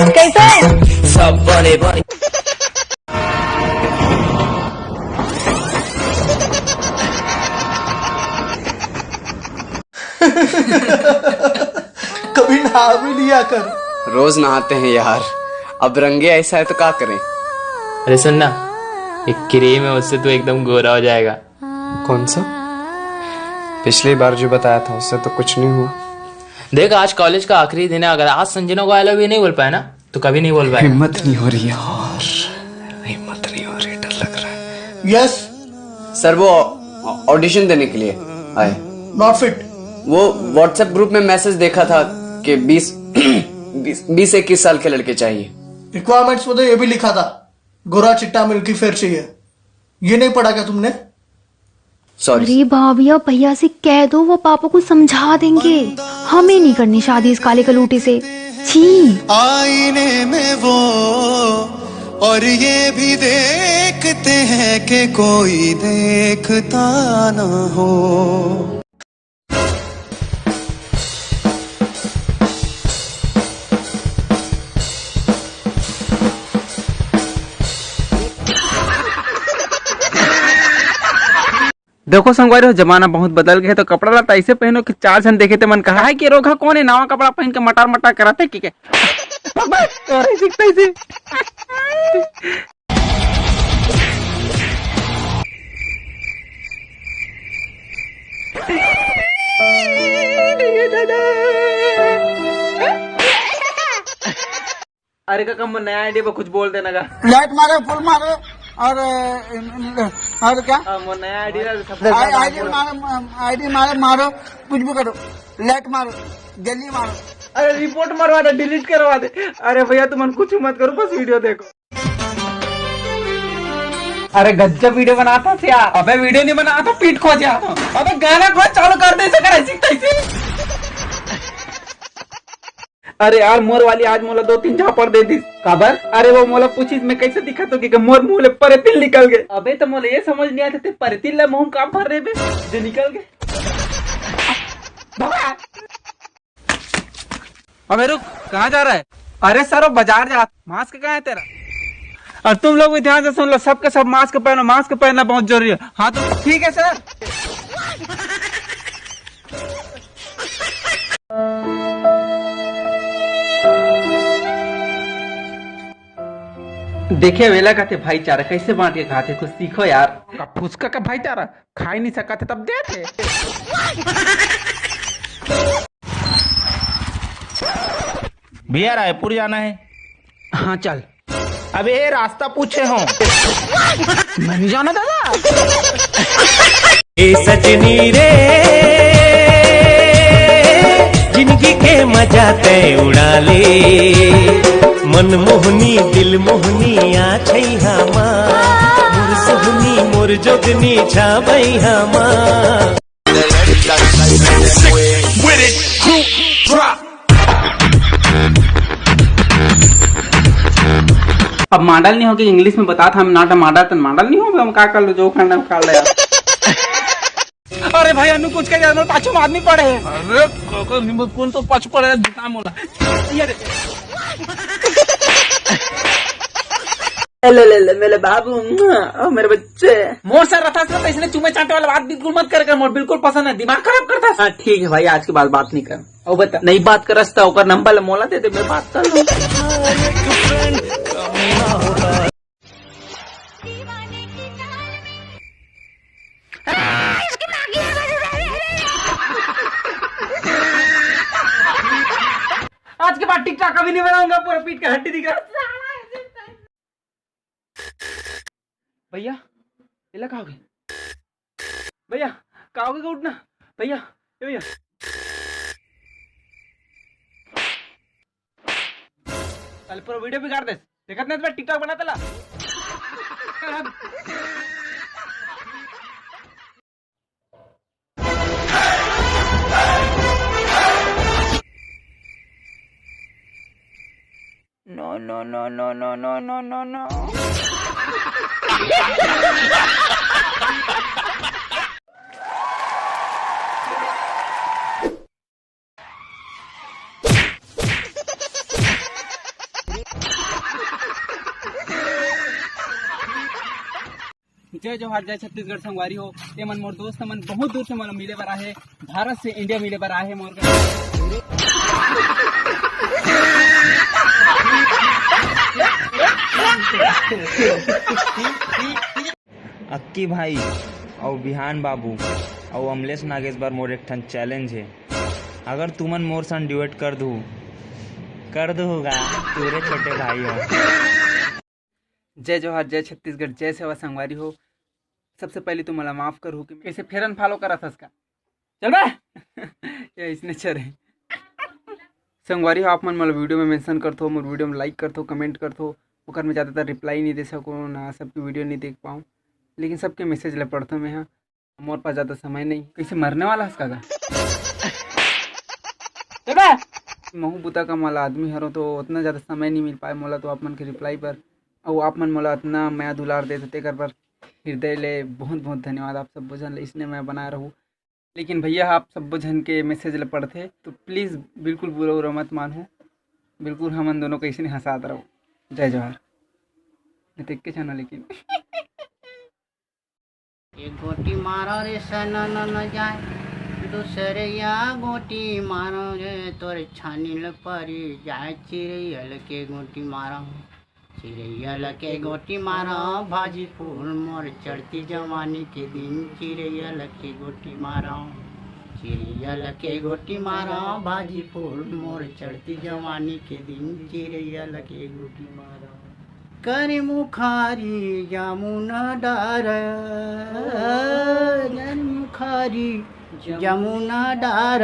कैसे सब बने बने कभी नहा भी लिया कर। रोज नहाते हैं यार, अब रंगे ऐसा है तो क्या करें। अरे सुन ना, एक क्रीम है उससे तू एकदम गोरा हो जाएगा। कौन सा? पिछली बार जो बताया था उससे तो कुछ नहीं हुआ। देख आज कॉलेज का आखिरी दिन है, अगर आज संजना को आई लव यू नहीं बोल पाए ना तो कभी नहीं बोल पाए। हिम्मत नहीं हो रही यार, हिम्मत नहीं हो रही, डर लग रहा है। यस सर, वो ऑडिशन देने के लिए आए। Not fit. वो व्हाट्सएप ग्रुप में मैसेज देखा था कि 20-21 साल के लड़के चाहिए। रिक्वायरमेंट्स में तो ये भी लिखा था, गोरा चिट्टा मिल्की फेयर चाहिए। ये नहीं पढ़ा क्या तुमने? सॉरी। अरे भाभी और भैया से कह दो, वो पापा को समझा देंगे। हमें नहीं करनी शादी इस काले कलूटे से। छी। आईने में वो और ये भी देखते हैं कि कोई देखता ना हो। देखो संगवारी हो, जमाना बहुत बदल गया है, तो कपड़ा लता ऐसे पहनो कि 4 जन देखे थे मन कहा है कि रोका कौन है नवा कपड़ा पहन के मटार मटार कराते कि अरे का कम नया आइडिया पर कुछ बोल देना का। लाइट मारो, फुल मारो और क्या नया आइडिया आईडी मारो कुछ भी करो, लाइट मारो, जल्दी मारो। अरे रिपोर्ट मरवा दे, डिलीट करवा दे। अरे भैया तुम कुछ मत करो, बस वीडियो देखो। अरे गज्जब वीडियो बनाता था यार। अबे वीडियो नहीं बनाता, पीठ खो जाता। अबे गाना खो चालू कर दे, ऐसे अरे यार मोर वाली आज मोला 2-3 झापड़ दे दी काबर। अरे वो मोला पूछी मैं कैसे दिखा तो कि मोर मुंह ले परे तिल निकल गए। अबे तो मोला ये समझ नहीं आता थे परे तिल ले मुंह का भर रहे बे जो निकल गए। अबे रुक, कहाँ जा रहा है? अरे सर वो बाजार जा, मास्क कहाँ है तेरा? और तुम लोग भी ध्यान से सुन लो, सबके सब मास्क पहनो, मास्क पहनना बहुत जरूरी है। हाँ तो ठीक है सर। देखिए वेला कहते भाईचारा कैसे बांट के खाते, कुछ सीखो यार। फुसका का भाईचारा खा ही नहीं सका थे तब दे थे। भैया रायपुर जाना है। हाँ चल। अबे रास्ता पूछे हो। मैं नहीं जाना दादा। ए सजनी रे जिंदगी के मजा तय उड़ा ले, मन मोहनी दिल मोहनी आ छैहा माँ, मोर सोहनी मोर जोगनी छा भैया माँ। अब मॉडल नहीं हो कि इंग्लिश में बता था हम नाटा मॉडल तो मॉडल नहीं हो, हम क्या कर लो जो करना कर ले। अरे भाई अनु कुछ कर पाछू आदमी पड़े। अरे कौन तो पाछू पड़े दुकान मोला। ले मेरे बाबू और मेरे बच्चे मोर सर रथा से इसने चूमे चाटे वाला बात बिल्कुल मत कर, मोर बिल्कुल पसंद है, दिमाग खराब करता। हाँ ठीक है भाई, आज के बाद बात नहीं कर। और बता नहीं बात कर रस्ता होकर नंबर मोला दे दे, मैं बात कर लूँ। आज के बाद टिकटॉक कभी नहीं बनाऊंगा, पूरा पीठ का हड्डी दिख रहा। भैया ये खाओगे? भैया खाओगे का उठना? भैया भैया कल पूरा वीडियो बिगाड़ दे। देखत नहीं टिकटॉक बना तला No, no, no, no, no, no, no, no, no. जय जोहार, जय छत्तीसगढ़ संगवारी हो। ये मन मोर दोस्त मन बहुत दूर से मन मिले बर आहे, भारत से इंडिया मिले बर आहे मोर अक्की भाई और बिहान बाबू और अमलेश नागेश बार मोर एक ठन चैलेंज है। अगर तुमन मोर सन ड्यूएट कर दूगा तोरे छोटे भाई हो। जय जोहार, जय छत्तीसगढ़, जय सेवा संगवारी हो। सबसे पहले तो मला माफ करू कि कैसे फेरन फॉलो करा था इसका चल रहा ये इसने चरे संगवारी हो। आप मन मला वीडियो में मेंशन कर थो, मोर वीडियो में लाइक कर थो, कमेंट कर थो। ओकर में ज़्यादातर रिप्लाई नहीं दे सको ना, सबकी वीडियो नहीं देख पाऊँ, लेकिन सबके मैसेज ले पढ़ता मैं। हाँ, मोर पास ज़्यादा समय नहीं। कैसे मरने वाला है इसका महू बुता का मला आदमी हरो तो उतना ज़्यादा समय नहीं मिल पाए मोला। तो आप मन के रिप्लाई पर और आप मन मोला इतना मैं दुलार दे देते कर पर हृदय ले बहुत बहुत धन्यवाद आप सब जन ले, इसने मैं बना रहूँ। लेकिन भैया आप सब जन के मैसेज ले पढ़ते तो प्लीज़ बिल्कुल बुरा उरा मत मानो, बिल्कुल हम दोनों कैसे नहीं हंसात रहो। जय जोहार। देख के छाना लेकिन एक गोटी मारो रे सना न जाए, दूसरे या गोटी मारो रे तोर छानील परी जाए। चिड़ैयल के गोटी मारो, चिड़ैयल के गोटी मारो, भाजी फूल मोर चढ़ती जवानी के दिन। चिड़ैयल के गोटी मारो, चिड़ैयल के गोटी मारो, भाजी फूल मोर चढ़ती जवानी के दिन। चिड़ैयल के गोटी मारो, करी मुखारी जमुना डार, मुखारी जमुना डार,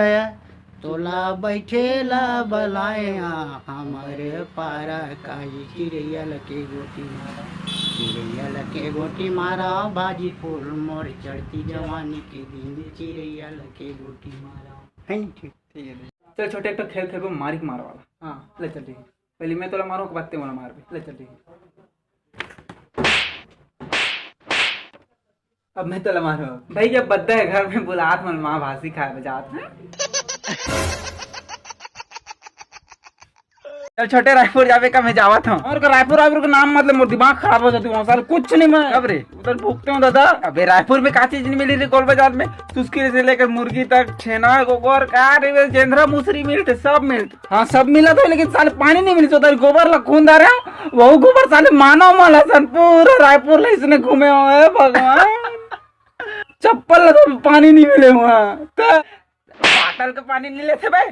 तोला बैठेला बलाया हमारे पारा काई। चिड़ैयल के गोटी मारा, चिड़ैयल के गोटी मारा, भाजी फूल मोर चढ़ती जवानी के दिन। चिड़ैयल के गोटी मारा है नहीं। ठीक है चल छोटे एक तो खेल थे मारी के मारो वाला। हाँ ले चल ठीक है, पहले मैं तोला मारूँ के बाद ते वाला मार भी। ले चल ठीक है, अब मैं तोला मारू भाई। जब बद्दा है घर में बुलात मन माँ भासी खाए बजात है। चल छोटे रायपुर जावे का मैं जावा था और रायपुर का नाम मतलब मोर दिमाग खराब हो जाती वहाँ साल कुछ नहीं। मैं अब रे उधर भूखते हूँ दादा। अबे रायपुर में का चीज नहीं मिली रे, गोल बाजार में चुस्की से लेकर मुर्गी तक, छेना गोबर का जेंद्रा मुसरी मिलते सब मिलते। हाँ सब मिला था लेकिन साले पानी नहीं मिली। उधर गोबर ला खून डारे वो गोबर साले मानव माला सन पूरा रायपुर ला इसने घूमे हुए। भगवान चप्पल तो पानी नहीं मिले वहाँ, तो बाटल का पानी नहीं लेते भाई।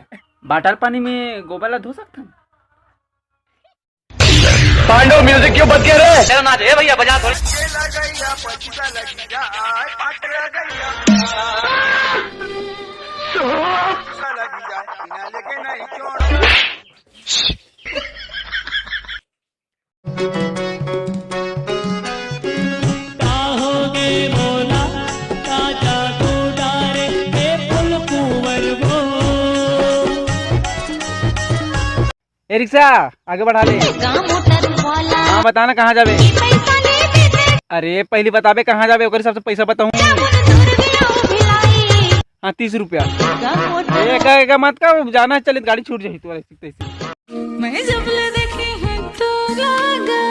बाटल पानी में गोबर ला धो सकते हैं। पांडव म्यूजिक क्यों बंद कर रहे हैं? चलो नाच भैया बजा थोड़ी। ए रिक्शा आगे बढ़ा ले। हाँ बताना कहाँ जावे। अरे पहले बताबे कहाँ जावे, ओकर हिसाब से पैसा बताऊँ। हाँ 30 रुपया एक मत का जाना चले गाड़ी छूट जाही तो मैं जब ले देखी है तो लागा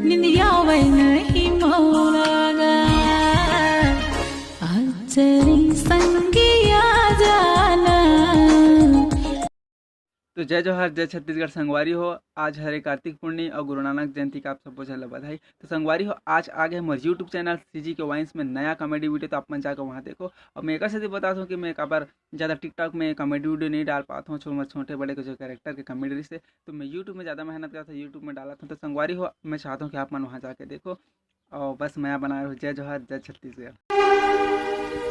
निंदिया वही नहीं मौलागा, आज तेरी संगिया जाना। तो जय जोहार, जय छत्तीसगढ़ संगवारी हो। आज हरे कार्तिक पूर्णिमा और गुरु नानक जयंती का आप सबको चल बधाई। तो संगवारी हो आज आ गए हमारे यूट्यूब चैनल सीजी के वाइंस में नया कॉमेडी वीडियो। तो आप मन जाकर वहाँ देखो। और मैं एक से बताता हूँ कि मैं एक बार ज़्यादा टिकटॉक में कॉमेडी वीडियो नहीं डाल पाता हूँ, छोटे बड़े के जो कैरेक्टर के कॉमेडी से। तो मैं यूट्यूब में ज़्यादा मेहनत करता था, यूट्यूब में डाला था। तो संगवारी हो मैं चाहता हूँ कि आप मन वहाँ जाके देखो और बस मैं बनाया हूँ। जय जोहार, जय छत्तीसगढ़।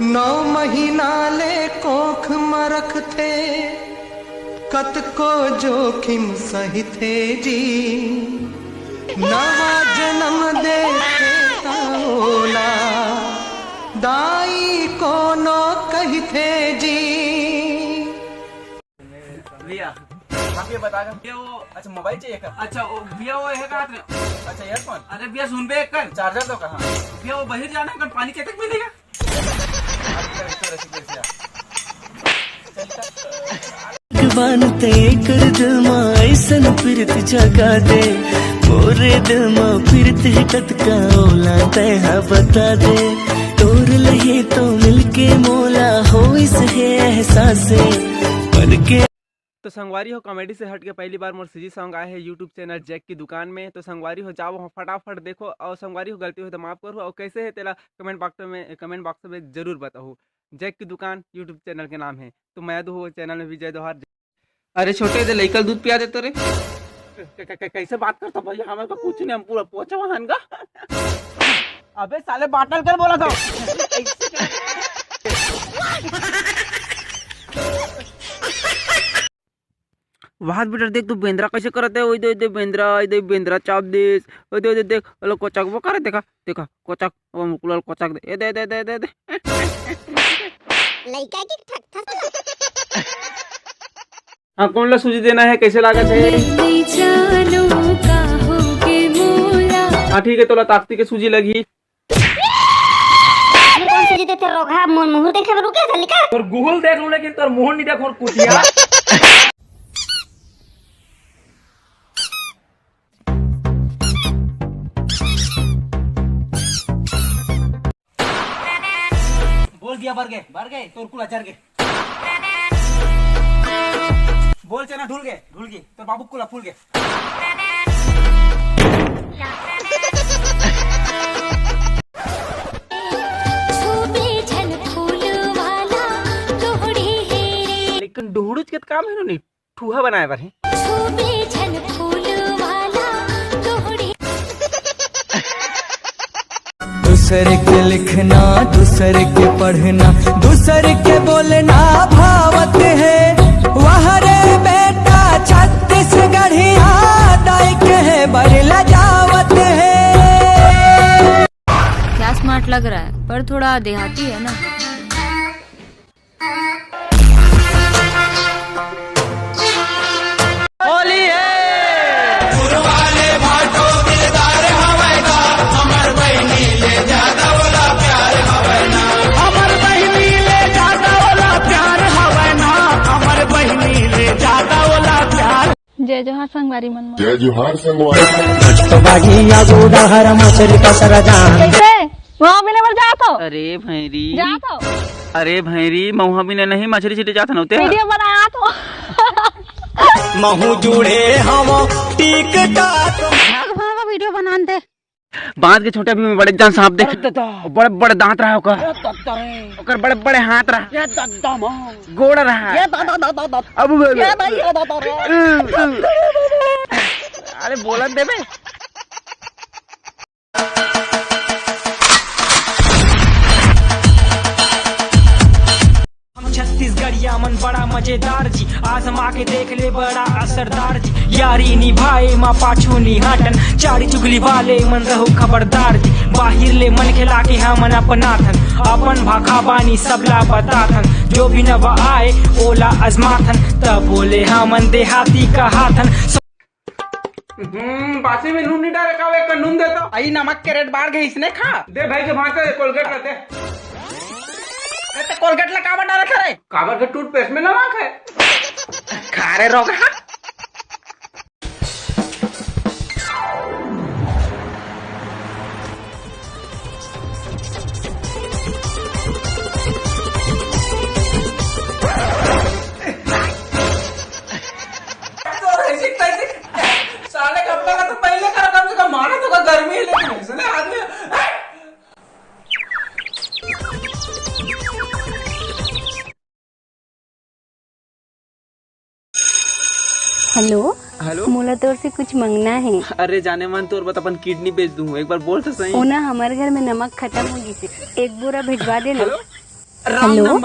9 महीना ले कोख में रखते कत को जोखिम सही थे जी नवा जन्म देते ओला दाई को नो कही थे जी। भैया आप ये बता भैया वो अच्छा मोबाइल चाहिए क्या? अच्छा वो भैया वो है कहाँ? अच्छा ईयरफोन। अरे भैया सुन बे एक कर चार्जर तो कहाँ? भैया वो बाहर जाना है पानी के तक मिलेगा। बनते कर दिल मां ऐसन प्रीत जगा दे मोरे दिल मां प्रीत कत का ओला तैहा बता दे तोर लहे तो मिलके मोला हो इस है एहसासे बन के। तो संगवारी हो कॉमेडी से हट के पहली बार मोर सीजी सॉन्ग आए हैं यूट्यूब चैनल जैक की दुकान में। तो संगवारी हो जाओ फटाफट देखो और संगवारी हो गलती हो तो माफ करो और कैसे है तेरा कमेंट बॉक्स में जरूर बताओ। जैक की दुकान यूट्यूब चैनल के नाम है। तो मैं दो चैनल में विजय दोहार। अरे छोटे दे लइकल दूध पिया देते रे कैसे बात करता भैया हमें तो कुछ नहीं हम पूरा पहुंचा वहां का। अबे साले बाटल कर बोला था। वाहत बेटा देख तू बेंद्रा कैसे करते है ओई दे बेंद्रा चाप देस ओई दे देख लो कोचक वो करे देखा कोचक वो मुकुल कोचक दे दे लइका की ठक ठक। हाँ कौन ला सूजी देना है कैसे लागत है? हाँ ठीक है तोला ताकती के सूजी लगी। कौन सूजी देते रोगा मुंह देखे रुके लिखा और गूगल देख लूं लेकिन तोर मुंह नहीं देखो कुटिया। बोल दिया भर गए तोर कुला चढ़ गए। बोल चना ढूल गए तो बाबू कुला फूल गए। लेकिन ढूंढूच के काम है नहीं ठूहा बनाए बार है। दूसरे के लिखना दूसरे के पढ़ना दूसरे के बोलना भावत है वह रे बेटा छत्तीसगढ़िया दाई के है बड़ी लजावत है। क्या स्मार्ट लग रहा है पर थोड़ा देहाती है ना। होली है जय जोहार संगवारी मन जय जोहार संगवारी कैसे वहाँ भी नहीं जाता। अरे भैरी महुआ भी नहीं मछली छिटे जाता नौते वीडियो बनाया तो महू जुड़े हम टिक टाक वीडियो बनान दे। बांध के छोटे भी बड़े जान सांप देख बड़े बड़े दांत रहा ओकर बड़े बड़े हाथ रहा गोड़ रहा। अब अरे बोलन देबे छत्तीसगढ़िया मन बड़ा मजेदार जी आजमा के देख ले बड़ा असरदार जी यारी निभाए माँ पाछू नी हटन चारी चुगली वाले मन रहो खबरदार जी बाहिर ले मन खिला के हमन अपनाथन अपन भाखा बानी सबला बताथन जो भी नव आए ओला अजमाथन तब बोले हमन देहाती का हाथन। बासी में नून नहीं डाले कावे का नून देता आई नमक के रेट बाढ़ गए इसने खा दे भाई के भाग कोलगेट रहते कोलगेट ला काबर डाला था रे काबर के टूथपेस्ट में नमक है खा रे रोगा। साले कपड़ा का तो पहले करा कम से कम मारा तो गर्मी है लेकिन इसने आदमी। हेलो मोला तोर से कुछ मंगना है। अरे जाने मन तोर बता अपन किडनी बेच दूं एक बार बोल तो सही। ओना हमारे घर में नमक खत्म हो गई से एक बोरा भिजवा देना। हेलो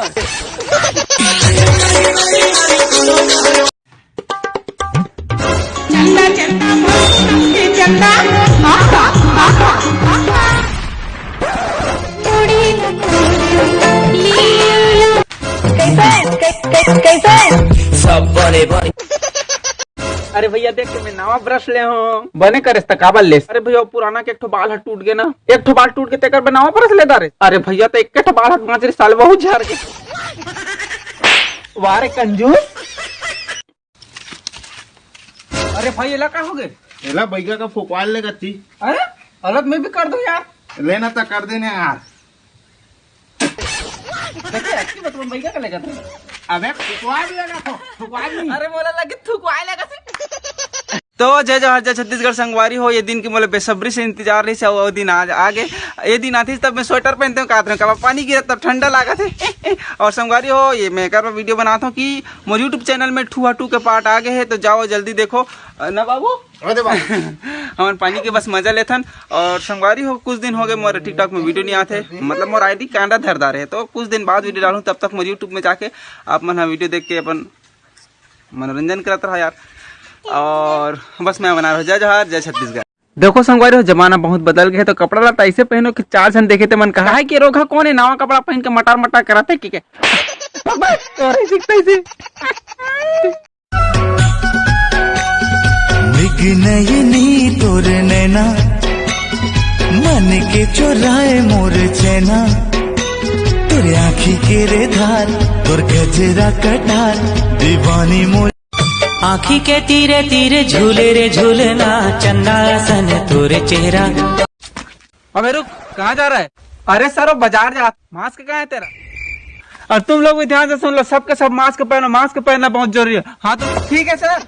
अरे भैया देख के मैं नवा ब्रश ले हूँ बने करे काबल ले। अरे भैया पुराना के एक ठो बाल हट टूट गए ना, एक ठो बाल टूट के तेकर पे नवा ब्रश ले रे। अरे भैया तो एक ठो बाल हट मांच साल बहुत झाड़ के वारे कंजूस। अरे भाई एला का हो गए? एला बैगा का फुकवाल लेगा थी। अरे अलग मैं भी कर दूं यार। लेना तो कर देने यार। देखिए अच्छी बात मैं बैगा का लेगा था। अबे फुकवा भी लगा तो फुकवा भी। अरे बोला लगे थुकवाए लगा से। तो जय जवाहर जय छत्तीसगढ़ संगवारी हो, ये दिन की मोले बेसब्री से इंतजार रही से वो दिन आज आगे। ये दिन आती तब मैं स्वेटर पहनते हूँ, काट रहे पानी गिरा तब ठंडा लगा थे। और संगवारी हो ये मैं कर वीडियो बनाता हूँ कि मोर यूट्यूब चैनल में 2 के पार्ट आगे है, तो जाओ जल्दी देखो ना बाबू। हमारे पानी के बस मजा लेथन। और संगवारी हो कुछ दिन हो गए मोर टिकटॉक में वीडियो नहीं आते, मतलब मोर आईडी कांडा धरदार है, तो कुछ दिन बाद वीडियो डालूँ, तब तक मोर यूट्यूब में जाके आप मन वीडियो देख के अपन मनोरंजन करता रहा यार। और बस मैं बना रहा हूँ जय जवाहर जय छत्तीसगढ़। देखो संगवारी हो जमाना बहुत बदल गया है, तो कपड़ा लता ऐसे पहनो कि 4 जन देखे थे मन कहा है कि रोका कौन है नवा कपड़ा पहन के मटार मटार कराते कि नयनी तोर नैना मन के चोराए मोर चैना, तोर आँखी के रे धार तोर गजरा कटार दीवानी मोर। आँखी के तीरे तीरे झूले रे झूलना चंदा सन तोरे चेहरा। अबे रुक कहाँ जा रहा है? अरे सर बाजार जा, मास्क कहाँ है तेरा? और तुम लोग भी ध्यान से सुन लो, सबके सब मास्क पहनो, मास्क पहनना बहुत जरूरी है। हाँ तो ठीक है सर।